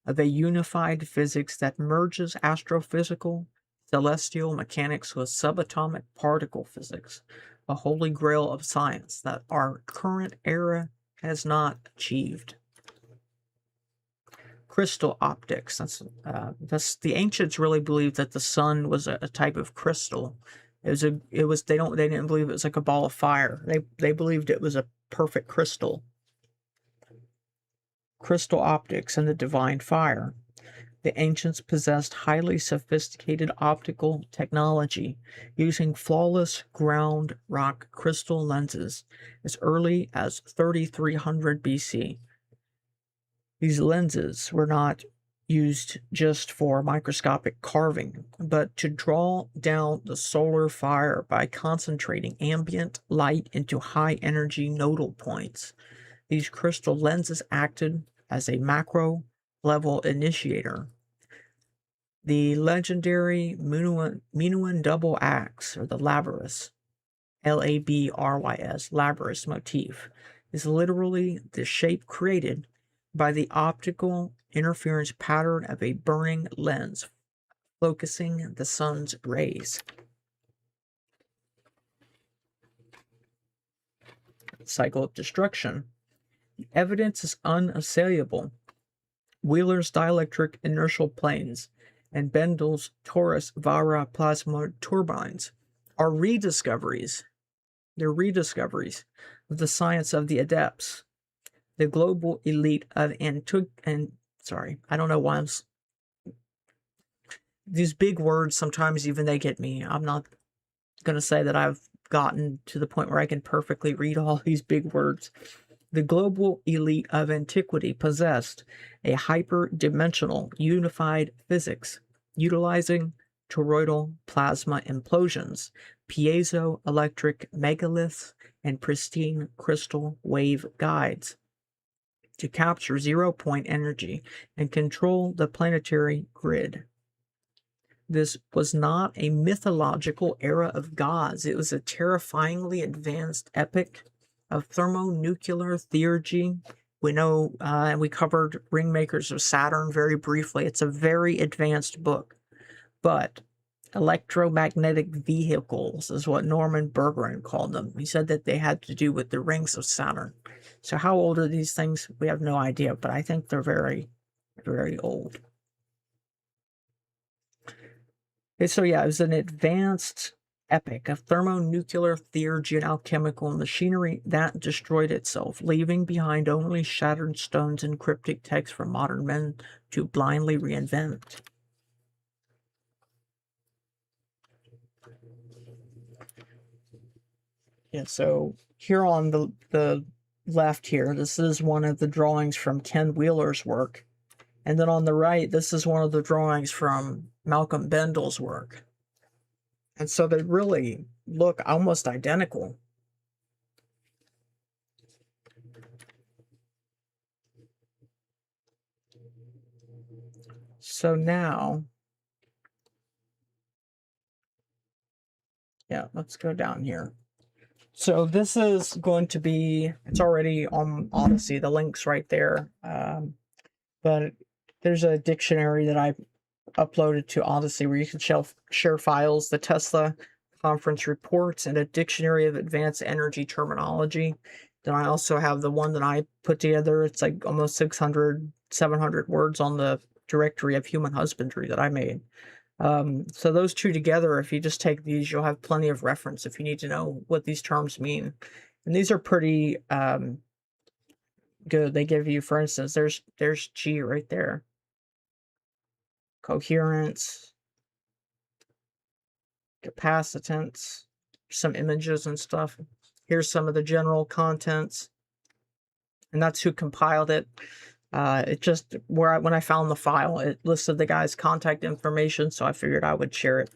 of a unified physics that merges astrophysical, celestial mechanics with subatomic particle physics, a holy grail of science that our current era has not achieved. Crystal optics. That's the ancients really believed that the sun was a type of crystal. They didn't believe it was like a ball of fire. They believed it was a perfect crystal. Crystal optics and the divine fire. The ancients possessed highly sophisticated optical technology, using flawless ground rock crystal lenses as early as 3300 BC. These lenses were not used just for microscopic carving, but to draw down the solar fire by concentrating ambient light into high-energy nodal points. These crystal lenses acted as a macro-level initiator. The legendary Minuan double axe, or the Labrys, Labrys, Labrys motif, is literally the shape created by the optical interference pattern of a burning lens focusing the sun's rays. Cycle of destruction. Evidence is unassailable. Wheeler's dielectric inertial planes and Bendel's torus Vajra plasma turbines are rediscoveries. They're rediscoveries of the science of the adepts. The global elite of I don't know why these big words, sometimes even they get me. I'm not going to say that I've gotten to the point where I can perfectly read all these big words. The global elite of antiquity possessed a hyperdimensional unified physics, utilizing toroidal plasma implosions, piezoelectric megaliths, and pristine crystal wave guides to capture zero-point energy and control the planetary grid. This was not a mythological era of gods. It was a terrifyingly advanced epic of thermonuclear theurgy. We know, and we covered Ringmakers of Saturn very briefly. It's a very advanced book. But electromagnetic vehicles is what Norman Berggren called them. He said that they had to do with the rings of Saturn. So how old are these things? We have no idea, but I think they're very, very old. Okay, so yeah, it was an advanced epic of thermonuclear theurgy and alchemical machinery that destroyed itself, leaving behind only shattered stones and cryptic texts for modern men to blindly reinvent. Yeah, so here on the left here, this is one of the drawings from Ken Wheeler's work. And then on the right, this is one of the drawings from Malcolm Bendel's work. And so they really look almost identical. So now, yeah, let's go down here. So this is going to be, it's already on Odyssey, the link's right there. But there's a dictionary that I uploaded to Odyssey where you can share files, the Tesla conference reports, and a dictionary of advanced energy terminology. Then I also have the one that I put together. It's like almost 600, 700 words on the directory of human husbandry that I made. So those two together, if you just take these, you'll have plenty of reference if you need to know what these terms mean. And these are pretty good. They give you, for instance, there's G right there. Coherence, capacitance, some images and stuff. Here's some of the general contents. And that's who compiled it. It just when I found the file, it listed the guy's contact information, so I figured I would share it.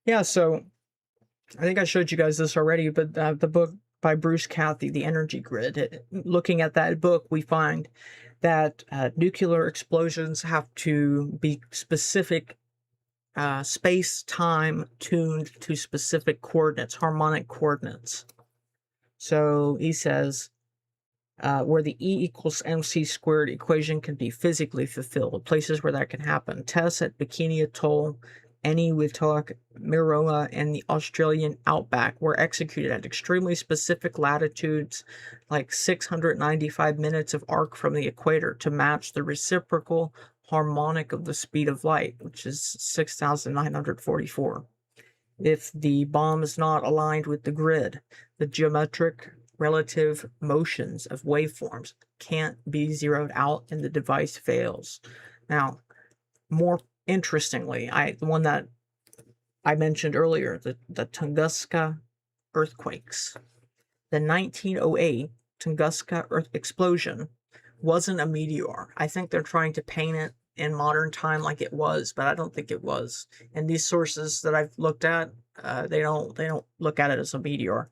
Yeah, so I think I showed you guys this already, but the book by Bruce Cathie, The Energy Grid. Looking at that book, we find that nuclear explosions have to be specific, space-time tuned to specific coordinates, harmonic coordinates. So he says, where the E equals mc squared equation can be physically fulfilled, places where that can happen. Tests at Bikini Atoll, Eniwetok, Miroa, and the Australian outback were executed at extremely specific latitudes, like 695 minutes of arc from the equator, to match the reciprocal harmonic of the speed of light, which is 6,944. If the bomb is not aligned with the grid, the geometric relative motions of waveforms can't be zeroed out and the device fails. Now, more interestingly, the one that I mentioned earlier, the Tunguska earthquakes. The 1908 Tunguska earth explosion wasn't a meteor. I think they're trying to paint it in modern time like it was, but I don't think it was. And these sources that I've looked at, they don't look at it as a meteor.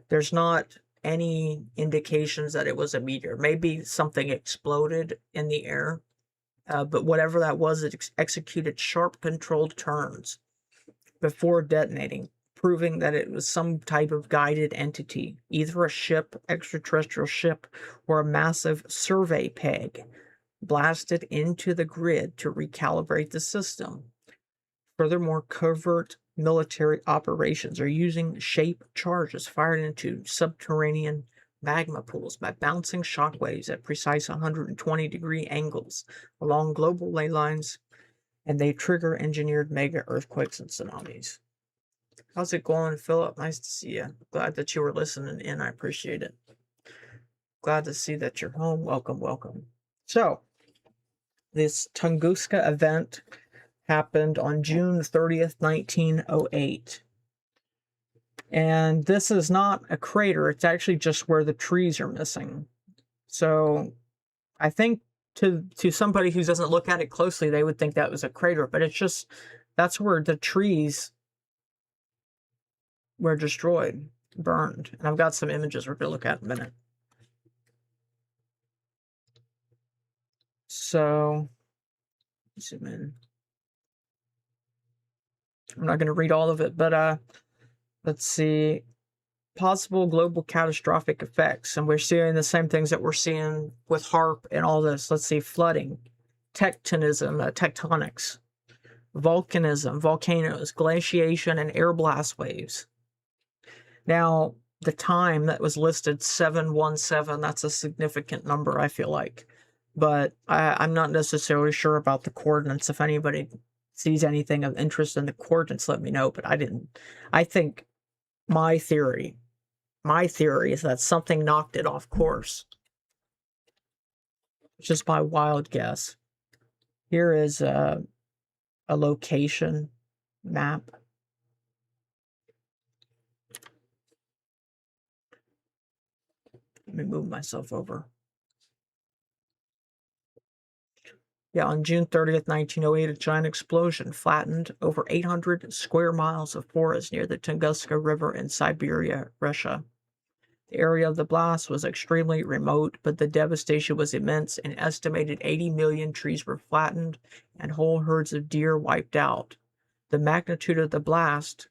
There's not any indications that it was a meteor. Maybe something exploded in the air, but whatever that was, it executed sharp controlled turns before detonating, proving that it was some type of guided entity, either a ship, extraterrestrial ship, or a massive survey peg blasted into the grid to recalibrate the system. Furthermore, covert military operations are using shape charges fired into subterranean magma pools by bouncing shockwaves at precise 120-degree angles along global ley lines, and they trigger engineered mega earthquakes and tsunamis. How's it going, Philip? Nice to see you. Glad that you were listening in. I appreciate it. Glad to see that you're home. Welcome, welcome. So, this Tunguska event happened on June 30th, 1908. And this is not a crater. It's actually just where the trees are missing. So, I think to somebody who doesn't look at it closely, they would think that was a crater. But it's just, that's where the trees were destroyed, burned. And I've got some images we're going to look at in a minute. So, zoom in. I'm not going to read all of it, but let's see. Possible global catastrophic effects. And we're seeing the same things that we're seeing with HAARP and all this. Let's see. Flooding, tectonism, tectonics, volcanism, volcanoes, glaciation, and air blast waves. Now, the time that was listed, 717, that's a significant number, I feel like. But I'm not necessarily sure about the coordinates. If anybody sees anything of interest in the coordinates, let me know. But I didn't. I think my theory is that something knocked it off course. Just my wild guess. Here is a location map. Let me move myself over. Yeah, on June 30th, 1908, a giant explosion flattened over 800 square miles of forest near the Tunguska River in Siberia, Russia. The area of the blast was extremely remote, but the devastation was immense. An estimated 80 million trees were flattened and whole herds of deer wiped out. The magnitude of the blast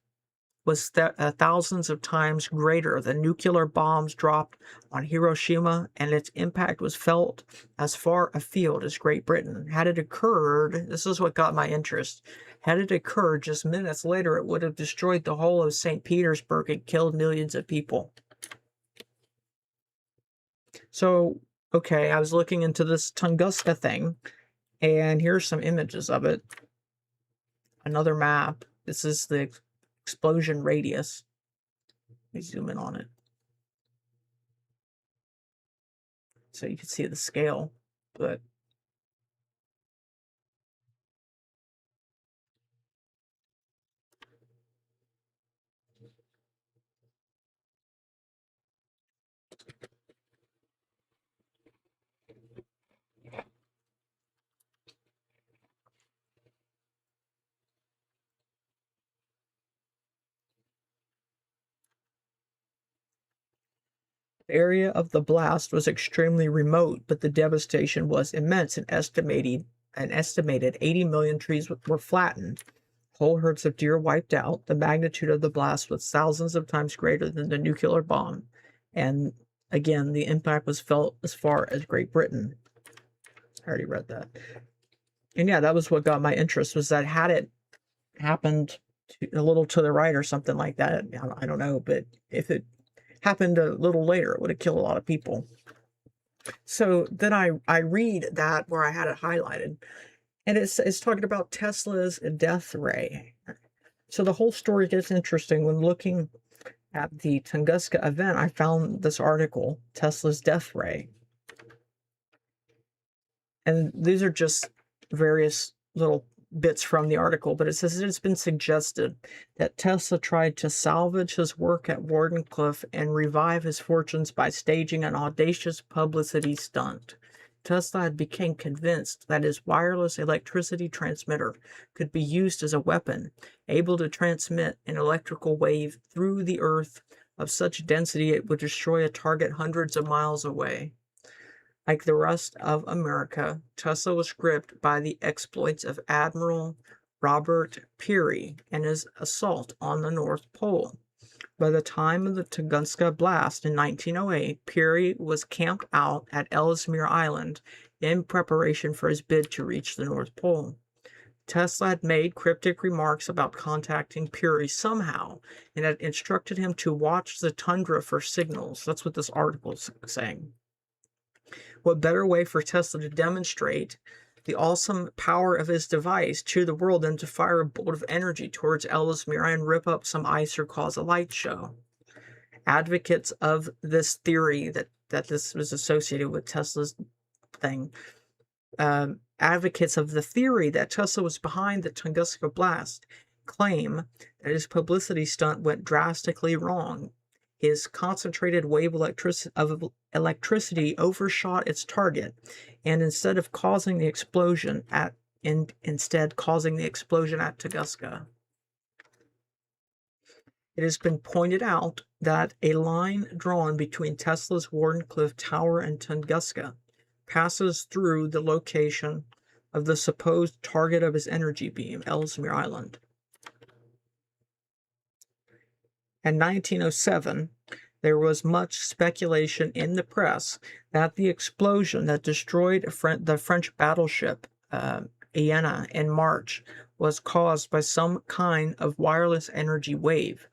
was thousands of times greater than nuclear bombs dropped on Hiroshima, and its impact was felt as far afield as Great Britain. Had it occurred, this is what got my interest, had it occurred just minutes later, it would have destroyed the whole of St. Petersburg and killed millions of people. So, okay, I was looking into this Tunguska thing, and here's some images of it. Another map. This is the explosion radius. Let me zoom in on it so you can see the scale. But The area of the blast was extremely remote, but the devastation was immense. An estimated 80 million trees were flattened. Whole herds of deer wiped out. The magnitude of the blast was thousands of times greater than the nuclear bomb. And again, the impact was felt as far as Great Britain. I already read that. And yeah, that was what got my interest, was that had it happened a little to the right or something like that, I don't know, but if it happened a little later, it would have killed a lot of people. So then I read that where I had it highlighted, and it's talking about Tesla's death ray. So the whole story gets interesting when looking at the Tunguska event. I found this article, Tesla's death ray. And these are just various little bits from the article, but it says it's been suggested that Tesla tried to salvage his work at Wardenclyffe and revive his fortunes by staging an audacious publicity stunt. Tesla had become convinced that his wireless electricity transmitter could be used as a weapon, able to transmit an electrical wave through the Earth of such density it would destroy a target hundreds of miles away. Like the rest of America, Tesla was gripped by the exploits of Admiral Robert Peary and his assault on the North Pole. By the time of the Tunguska blast in 1908, Peary was camped out at Ellesmere Island in preparation for his bid to reach the North Pole. Tesla had made cryptic remarks about contacting Peary somehow and had instructed him to watch the tundra for signals. That's what this article is saying. What better way for Tesla to demonstrate the awesome power of his device to the world than to fire a bolt of energy towards Ellesmere and rip up some ice or cause a light show? Advocates of this theory that this was associated with Tesla's thing, advocates of the theory that Tesla was behind the Tunguska blast claim that his publicity stunt went drastically wrong. His concentrated wave of electricity overshot its target, and instead causing the explosion at Tunguska. It has been pointed out that a line drawn between Tesla's Wardenclyffe Tower and Tunguska passes through the location of the supposed target of his energy beam, Ellesmere Island. In 1907, there was much speculation in the press that the explosion that destroyed the French battleship Iena in March was caused by some kind of wireless energy wave,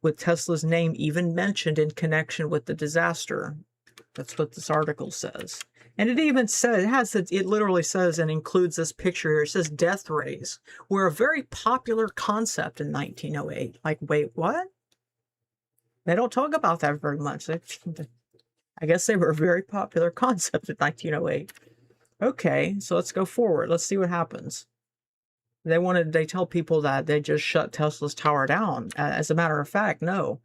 with Tesla's name even mentioned in connection with the disaster. That's what this article says. And it even says, it literally says and includes this picture here. It says death rays were a very popular concept in 1908. Like, wait, what? They don't talk about that very much. I guess they were a very popular concept in 1908. Okay, so let's go forward. Let's see what happens. They tell people that they just shut Tesla's tower down. As a matter of fact, no.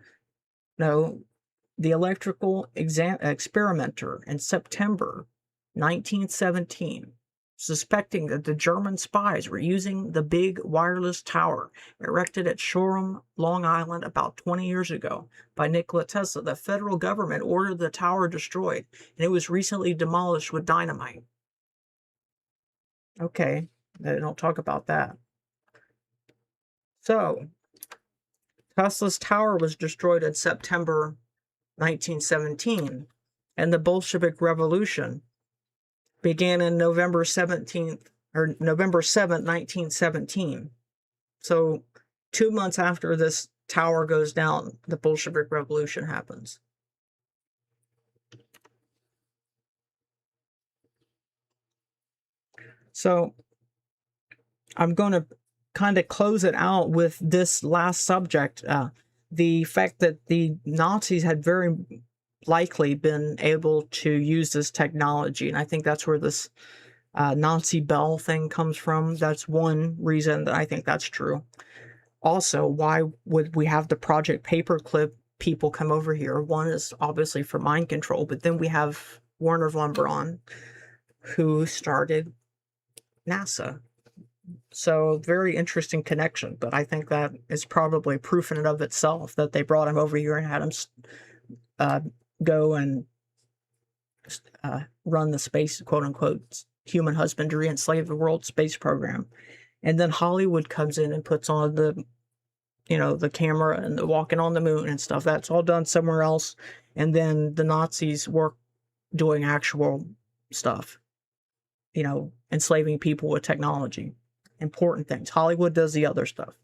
The electrical experimenter in September 1917, suspecting that the German spies were using the big wireless tower erected at Shoreham, Long Island about 20 years ago by Nikola Tesla, the federal government ordered the tower destroyed, and it was recently demolished with dynamite. Okay, they don't talk about that. So, Tesla's tower was destroyed in September 1917, and the Bolshevik Revolution began in November 7th, 1917. So 2 months after this tower goes down, the Bolshevik Revolution happens. So I'm going to kind of close it out with this last subject, the fact that the Nazis had very likely been able to use this technology. And I think that's where this Nazi bell thing comes from. That's one reason that I think that's true. Also, why would we have the Project Paperclip people come over here. One is obviously for mind control, but then we have Werner von Braun, who started NASA. So very interesting connection, but I think that is probably proof in and of itself that they brought him over here and had him go and run the space, quote unquote, human husbandry and slave the world space program. And then Hollywood comes in and puts on the, the camera and the walking on the moon and stuff. That's all done somewhere else. And then the Nazis work doing actual stuff, enslaving people with technology. Important things. Hollywood does the other stuff.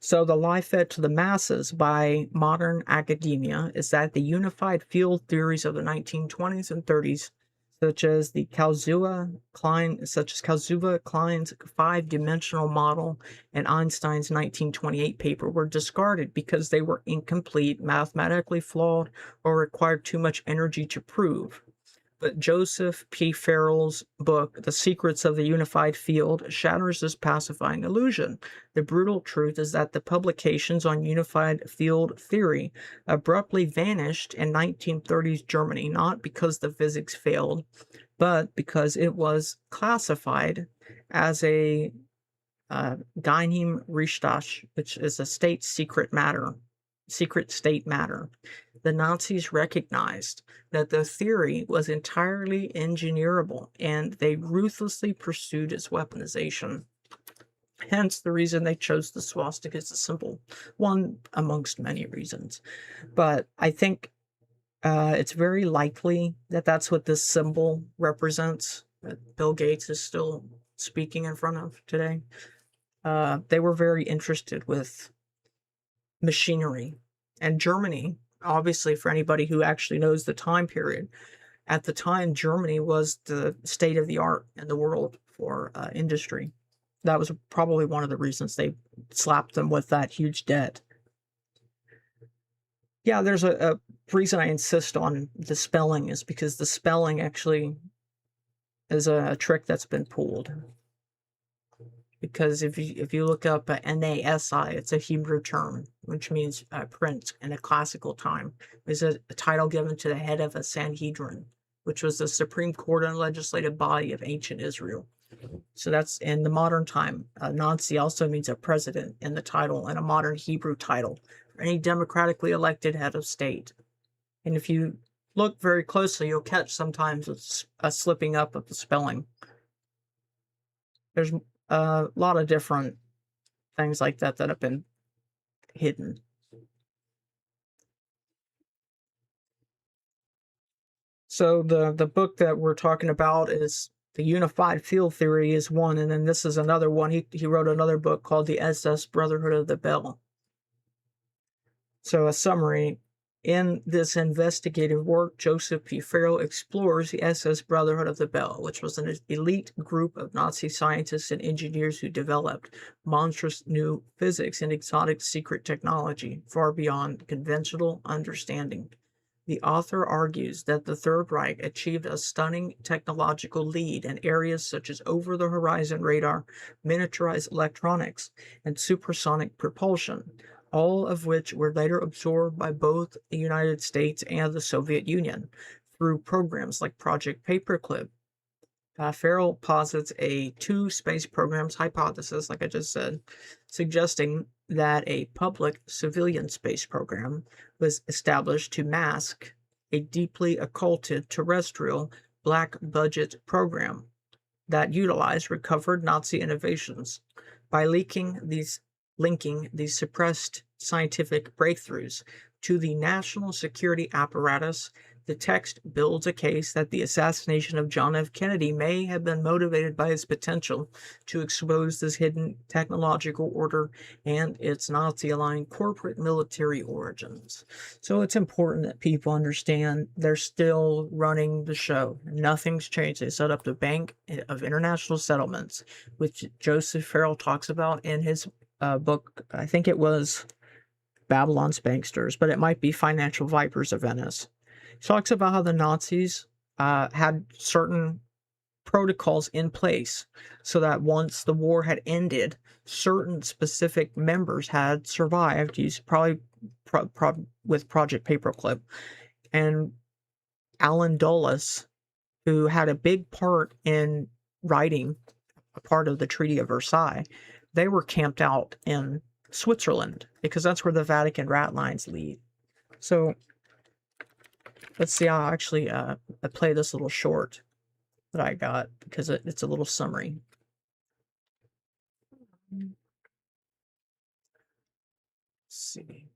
So the lie fed to the masses by modern academia is that the unified field theories of the 1920s and 30s, such as Kaluza-Klein's five-dimensional model and Einstein's 1928 paper, were discarded because they were incomplete, mathematically flawed, or required too much energy to prove. But Joseph P. Farrell's book, The Secrets of the Unified Field, shatters this pacifying illusion. The brutal truth is that the publications on unified field theory abruptly vanished in 1930s Germany, not because the physics failed, but because it was classified as a geheim Richtach, which is a secret state matter. The Nazis recognized that the theory was entirely engineerable, and they ruthlessly pursued its weaponization. Hence the reason they chose the swastika as a symbol, one amongst many reasons. But I think it's very likely that that's what this symbol represents, that Bill Gates is still speaking in front of today. They were very interested with machinery. And Germany, obviously, for anybody who actually knows the time period, at the time, Germany was the state of the art in the world for industry. That was probably one of the reasons they slapped them with that huge debt. Yeah, there's a reason I insist on the spelling is because the spelling actually is a trick that's been pulled. Because if you look up Nasi, it's a Hebrew term, which means print in a classical time. It's a title given to the head of a Sanhedrin, which was the supreme court and legislative body of ancient Israel. So that's in the modern time. Nasi also means a president in the title, and a modern Hebrew title for any democratically elected head of state. And if you look very closely, you'll catch sometimes it's a slipping up of the spelling. There's a lot of different things like that that have been hidden. So the book that we're talking about is The Unified Field Theory is one, and then this is another one. He wrote another book called The SS Brotherhood of the Bell. So a summary. In this investigative work, Joseph P. Farrell explores the SS Brotherhood of the Bell, which was an elite group of Nazi scientists and engineers who developed monstrous new physics and exotic secret technology far beyond conventional understanding. The author argues that the Third Reich achieved a stunning technological lead in areas such as over-the-horizon radar, miniaturized electronics, and supersonic propulsion, all of which were later absorbed by both the United States and the Soviet Union through programs like Project Paperclip. Farrell posits a two space programs hypothesis, like I just said, suggesting that a public civilian space program was established to mask a deeply occulted terrestrial black budget program that utilized recovered Nazi innovations. By linking these suppressed scientific breakthroughs to the national security apparatus, the text builds a case that the assassination of John F. Kennedy may have been motivated by its potential to expose this hidden technological order and its Nazi-aligned corporate military origins. So it's important that people understand they're still running the show. Nothing's changed. They set up the Bank of International Settlements, which Joseph Farrell talks about in his book. I think it was Babylon's Banksters, but it might be Financial Vipers of Venice. He talks about how the Nazis had certain protocols in place so that once the war had ended, certain specific members had survived. He's probably with Project Paperclip. And Alan Dulles, who had a big part in writing a part of the Treaty of Versailles, they were camped out in Switzerland because that's where the Vatican rat lines lead. So let's see, I'll actually play this little short that I got because it's a little summary. Let's see.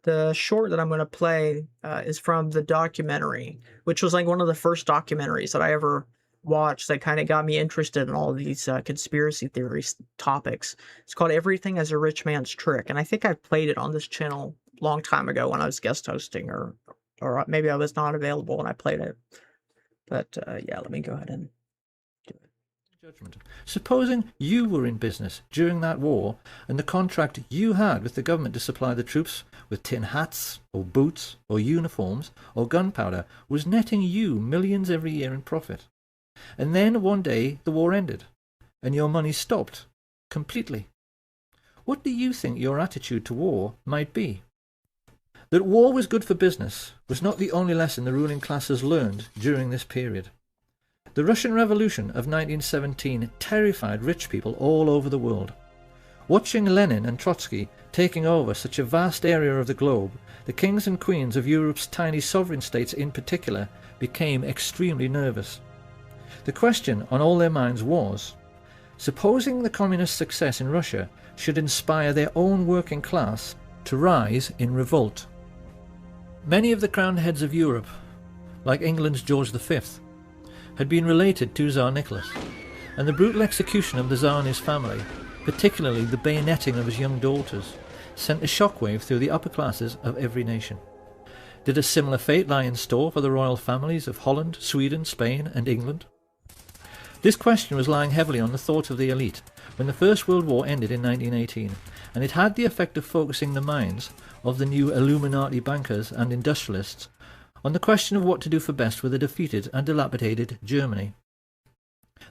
The short that I'm going to play is from the documentary, which was like one of the first documentaries that I ever watched that kind of got me interested in all of these conspiracy theories topics. It's called Everything as a Rich Man's Trick, and I think I played it on this channel a long time ago when I was guest hosting, or maybe I was not available when I played it. But yeah, let me go ahead and do it. Judgment. Supposing you were in business during that war and the contract you had with the government to supply the troops with tin hats or boots or uniforms or gunpowder was netting you millions every year in profit. And then one day the war ended and your money stopped completely. What do you think your attitude to war might be? That war was good for business was not the only lesson the ruling classes learned during this period. The Russian Revolution of 1917 terrified rich people all over the world. Watching Lenin and Trotsky taking over such a vast area of the globe, the kings and queens of Europe's tiny sovereign states in particular became extremely nervous. The question on all their minds was, supposing the communist success in Russia should inspire their own working class to rise in revolt. Many of the crowned heads of Europe, like England's George V, had been related to Tsar Nicholas, and the brutal execution of the Tsar and his family, particularly the bayoneting of his young daughters, sent a shockwave through the upper classes of every nation. Did a similar fate lie in store for the royal families of Holland, Sweden, Spain and England? This question was lying heavily on the thought of the elite when the First World War ended in 1918, and it had the effect of focusing the minds of the new Illuminati bankers and industrialists on the question of what to do for best with a defeated and dilapidated Germany.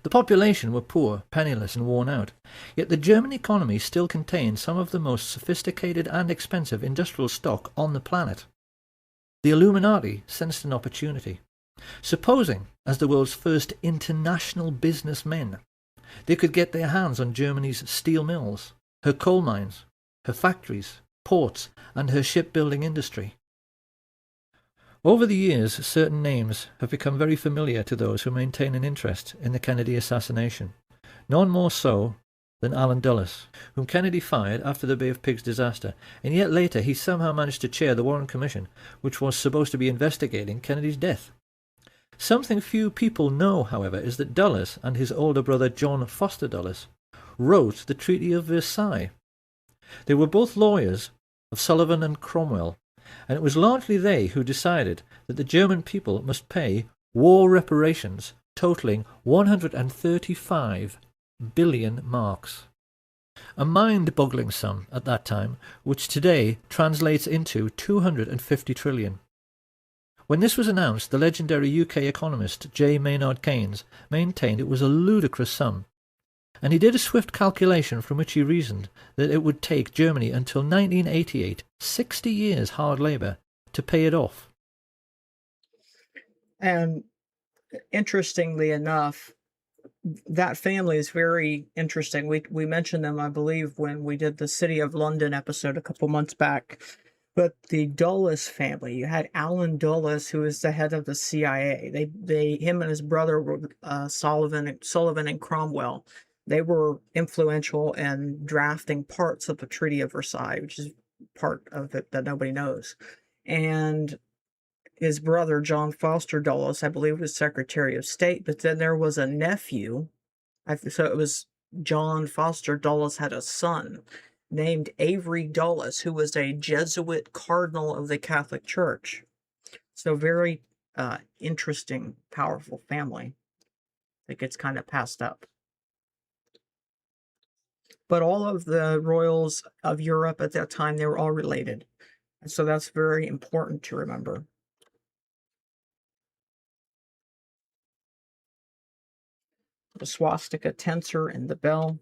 The population were poor, penniless and worn out, yet the German economy still contained some of the most sophisticated and expensive industrial stock on the planet. The Illuminati sensed an opportunity. Supposing, as the world's first international businessmen, they could get their hands on Germany's steel mills, her coal mines, her factories, ports and her shipbuilding industry. Over the years, certain names have become very familiar to those who maintain an interest in the Kennedy assassination, none more so than Alan Dulles, whom Kennedy fired after the Bay of Pigs disaster, and yet later he somehow managed to chair the Warren Commission, which was supposed to be investigating Kennedy's death. Something few people know, however, is that Dulles and his older brother John Foster Dulles wrote the Treaty of Versailles. They were both lawyers of Sullivan and Cromwell, and it was largely they who decided that the German people must pay war reparations totaling 135 billion marks. A mind-boggling sum at that time, which today translates into 250 trillion. When this was announced, the legendary UK economist J. Maynard Keynes maintained it was a ludicrous sum, and he did a swift calculation from which he reasoned that it would take Germany until 1988, 60 years hard labour, to pay it off. And interestingly enough, that family is very interesting. We mentioned them, I believe, when we did the City of London episode a couple months back. But the Dulles family, you had Alan Dulles, who is the head of the CIA. Him and his brother were Sullivan and Cromwell. They were influential in drafting parts of the Treaty of Versailles, which is part of it that nobody knows. And his brother, John Foster Dulles, I believe, was Secretary of State. But then there was a nephew. So it was John Foster Dulles had a son named Avery Dulles, who was a Jesuit cardinal of the Catholic Church. So very interesting, powerful family that gets kind of passed up. But all of the royals of Europe at that time, they were all related. And so that's very important to remember. the swastika tensor in the bell.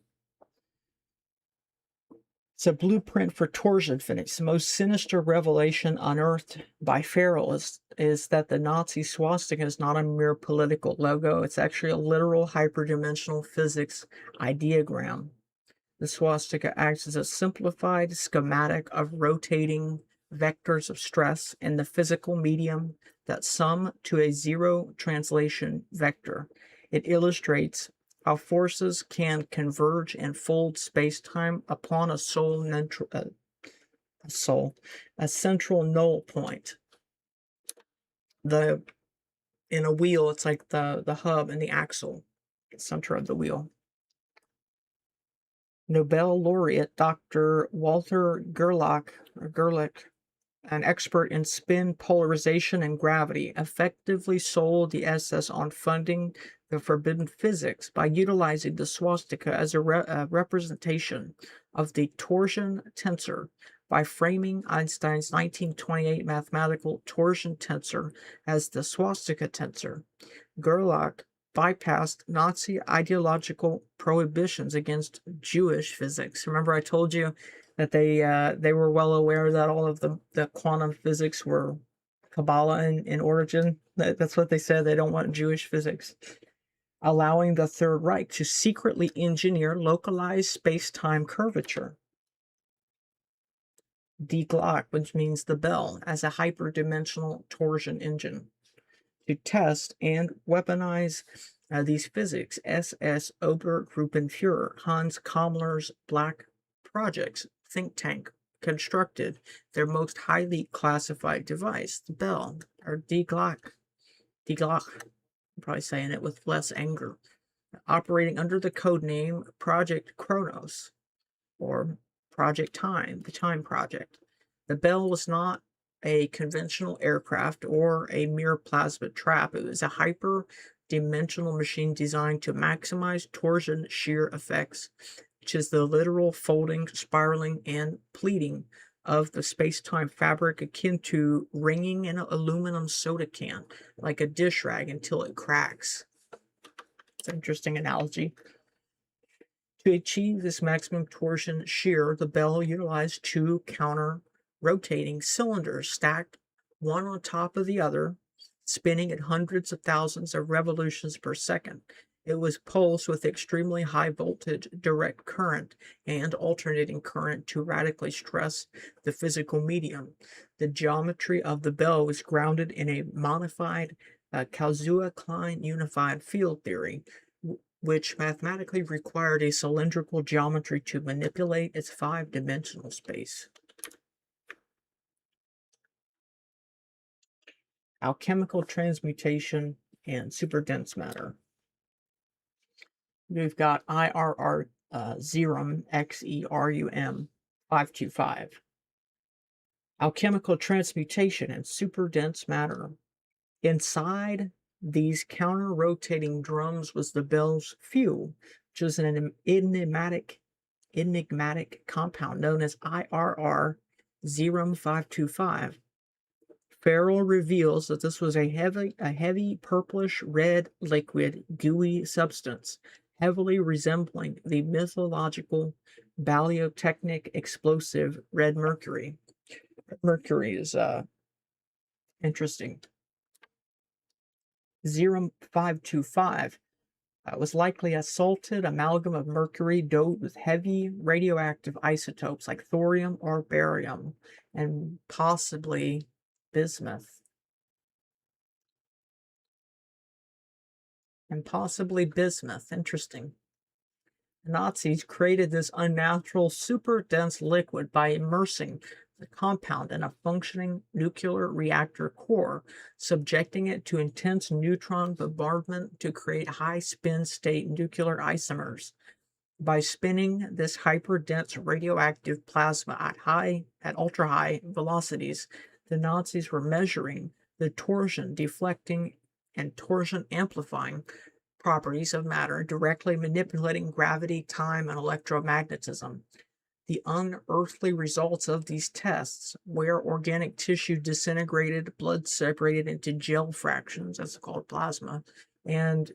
It's a blueprint for torsion physics. The most sinister revelation unearthed by Farrell is that the Nazi swastika is not a mere political logo. It's actually a literal hyperdimensional physics ideogram. The swastika acts as a simplified schematic of rotating vectors of stress in the physical medium that sum to a zero translation vector. It illustrates how forces can converge and fold space-time upon a central null point. In a wheel, it's like the hub and the axle, the center of the wheel. Nobel laureate Dr. Walter Gerlach, an expert in spin polarization and gravity, effectively sold the SS on funding the forbidden physics by utilizing the swastika as a representation of the torsion tensor by framing Einstein's 1928 mathematical torsion tensor as the swastika tensor. Gerlach bypassed Nazi ideological prohibitions against Jewish physics. Remember, I told you that they were well aware that all of the quantum physics were Kabbalah in origin. That's what they said. They don't want Jewish physics. Allowing the Third Reich to secretly engineer localized space-time curvature. Die Glocke, which means the bell, as a hyperdimensional torsion engine. To test and weaponize these physics, SS Obergruppenführer Hans Kammler's Black Projects think tank constructed their most highly classified device, the bell, or Die Glocke. Die Glocke, I'm probably saying it with less anger. Operating under the code name Project Kronos, or Project Time, the Time Project. The bell was not a conventional aircraft or a mere plasma trap. It was a hyper-dimensional machine designed to maximize torsion shear effects, which is the literal folding, spiraling, and pleating of the space-time fabric akin to ringing an aluminum soda can, like a dish rag, until it cracks. It's an interesting analogy. To achieve this maximum torsion shear, the bell utilized two counter-rotating cylinders stacked one on top of the other, spinning at hundreds of thousands of revolutions per second. It was pulsed with extremely high voltage direct current and alternating current to radically stress the physical medium. The geometry of the bell was grounded in a modified Kaluza-Klein unified field theory, which mathematically required a cylindrical geometry to manipulate its five-dimensional space. Alchemical transmutation and superdense matter. We've got IRR Xerum, XERUM 525. Alchemical transmutation and superdense matter. Inside these counter-rotating drums was the bell's fuel, which is an enigmatic compound known as IRR Xerum 525. Farrell reveals that this was a heavy purplish red liquid gooey substance, heavily resembling the mythological baleotecnic explosive red mercury. Mercury is interesting. Xerum 525 was likely a salted amalgam of mercury doped with heavy radioactive isotopes like thorium or barium, and possibly bismuth. Interesting. The Nazis created this unnatural, super dense liquid by immersing the compound in a functioning nuclear reactor core, subjecting it to intense neutron bombardment to create high spin state nuclear isomers. By spinning this hyperdense radioactive plasma at ultra high velocities, the Nazis were measuring the torsion deflecting and torsion amplifying properties of matter, directly manipulating gravity, time, and electromagnetism. The unearthly results of these tests, where organic tissue disintegrated, blood separated into gel fractions, that's called plasma, and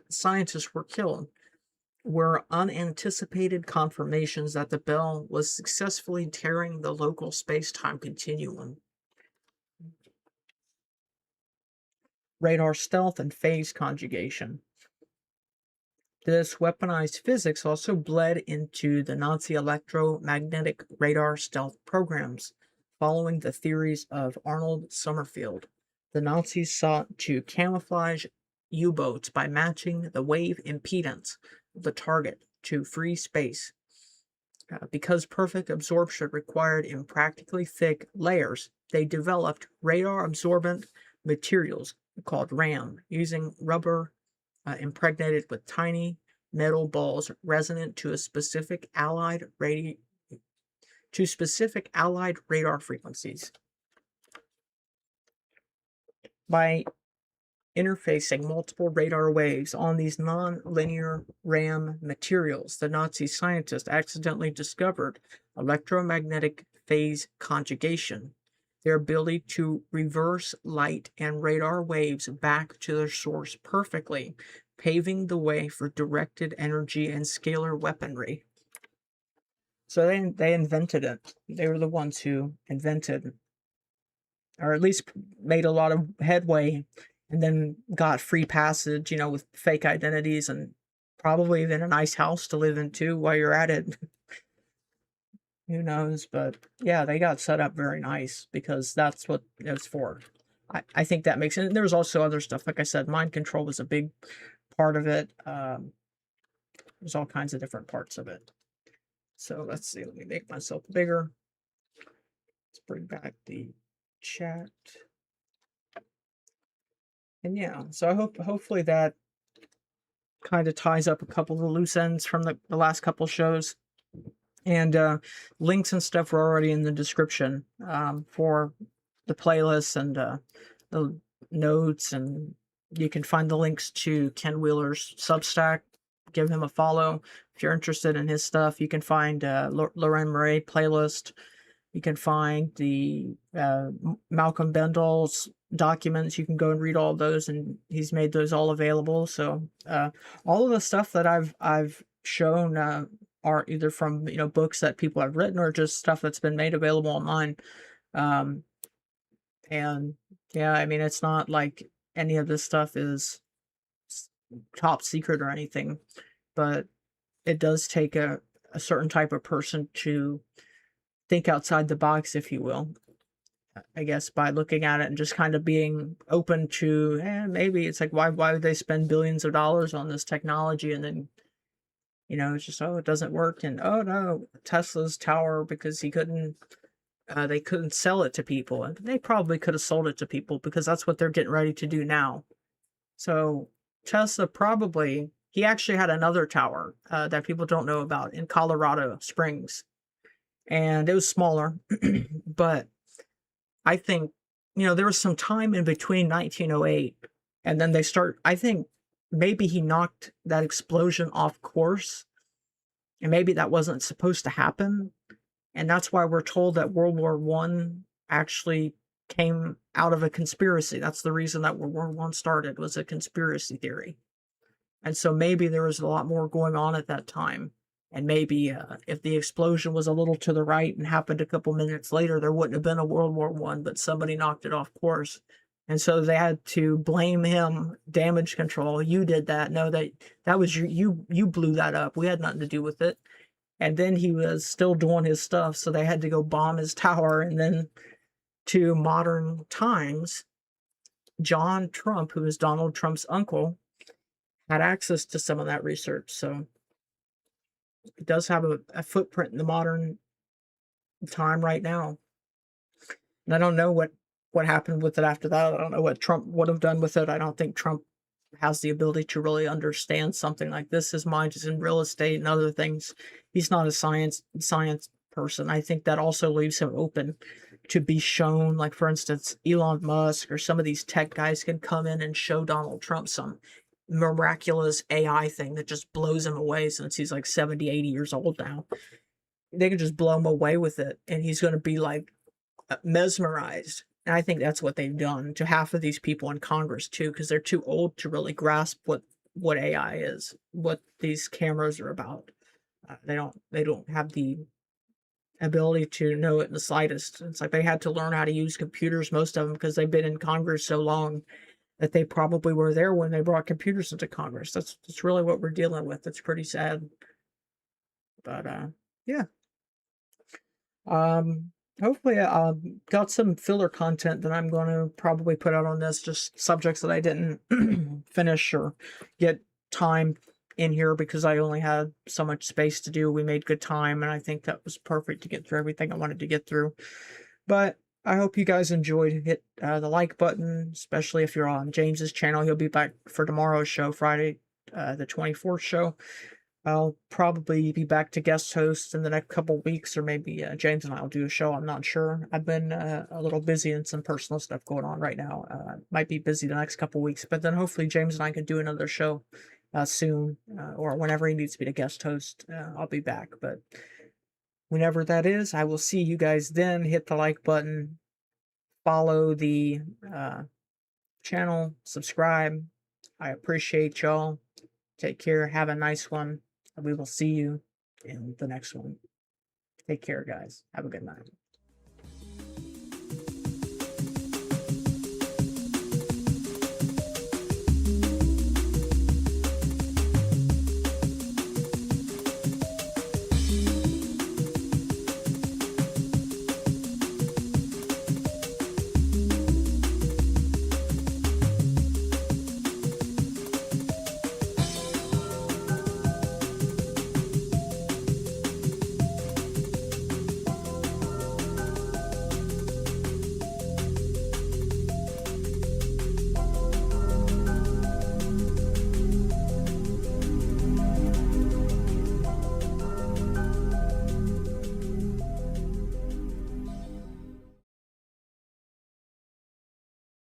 scientists were killed were unanticipated confirmations that the bell was successfully tearing the local space-time continuum. Radar stealth and phase conjugation. This weaponized physics also bled into the Nazi electromagnetic radar stealth programs. Following the theories of Arnold Sommerfeld, the Nazis sought to camouflage U-boats by matching the wave impedance of the target to free space. Because perfect absorption required impractically thick layers, they developed radar-absorbent materials called RAM, using rubber impregnated with tiny metal balls resonant to a specific allied radar frequencies. By interfacing multiple radar waves on these non-linear RAM materials, the Nazi scientists accidentally discovered electromagnetic phase conjugation, their ability to reverse light and radar waves back to their source perfectly, paving the way for directed energy and scalar weaponry. So they invented it. They were the ones who invented, or at least made a lot of headway, and then got free passage, with fake identities and probably even a nice house to live in too while you're at it. Who knows? But yeah, they got set up very nice because that's what it was for. I think that makes sense. There's also other stuff. Like I said, mind control was a big part of it. There's all kinds of different parts of it. So let's see. Let me make myself bigger. Let's bring back the chat. And yeah, so I hopefully that kind of ties up a couple of the loose ends from the last couple shows. And links and stuff are already in the description for the playlists and the notes, and you can find the links to Ken Wheeler's Substack. Give him a follow if you're interested in his stuff. You can find Lorraine Murray playlist. You can find the Malcolm Bendel's documents. You can go and read all of those, and he's made those all available. So all of the stuff that I've shown are either from books that people have written or just stuff that's been made available online. And yeah, I mean, it's not like any of this stuff is top secret or anything, but it does take a certain type of person to think outside the box, if you will. I guess by looking at it and just kind of being open to, maybe it's like, why would they spend billions of dollars on this technology and then it's just, it doesn't work, and oh no, Tesla's tower, because they couldn't sell it to people, and they probably could have sold it to people because that's what they're getting ready to do now. So Tesla he actually had another tower that people don't know about in Colorado Springs, and it was smaller, but I think, there was some time in between 1908 and then I think maybe he knocked that explosion off course, and maybe that wasn't supposed to happen. And that's why we're told that World War I actually came out of a conspiracy. That's the reason that World War I started, was a conspiracy theory. And so maybe there was a lot more going on at that time. And maybe if the explosion was a little to the right and happened a couple minutes later, there wouldn't have been a World War I, but somebody knocked it off course. And so they had to blame him, damage control. You did that. No, that was you blew that up. We had nothing to do with it. And then he was still doing his stuff, so they had to go bomb his tower. And then to modern times, John Trump, who is Donald Trump's uncle, had access to some of that research. So it does have a footprint in the modern time right now. And I don't know what happened with it after that. I don't know what Trump would have done with it. I don't think Trump has the ability to really understand something like this. His mind is in real estate and other things. He's not a science person. I think that also leaves him open to be shown, like, for instance, Elon Musk or some of these tech guys can come in and show Donald Trump some miraculous AI thing that just blows him away, since he's like 70, 80 years old now. They can just blow him away with it, and he's going to be like mesmerized. And I think that's what they've done to half of these people in Congress too, because they're too old to really grasp what what AI is, what these cameras are about. They don't have the ability to know it in the slightest. It's like they had to learn how to use computers, most of them, because they've been in Congress so long that they probably were there when they brought computers into Congress. That's really what we're dealing with. It's pretty sad. But yeah. Um, hopefully, got some filler content that I'm going to probably put out on this, just subjects that I didn't finish or get time in here because I only had so much space to do. We made good time, and I think that was perfect to get through everything I wanted to get through. But I hope you guys enjoyed. Hit the like button, especially if you're on James's channel. He'll be back for tomorrow's show, Friday, the 24th show. I'll probably be back to guest host in the next couple weeks, or maybe James and I will do a show. I'm not sure. I've been a little busy and some personal stuff going on right now. Might be busy the next couple weeks, but then hopefully James and I can do another show soon, or whenever he needs me to guest host. I'll be back, but whenever that is, I will see you guys then. Hit the like button, follow the channel, subscribe. I appreciate y'all. Take care. Have a nice one. We will see you in the next one. Take care, guys. Have a good night.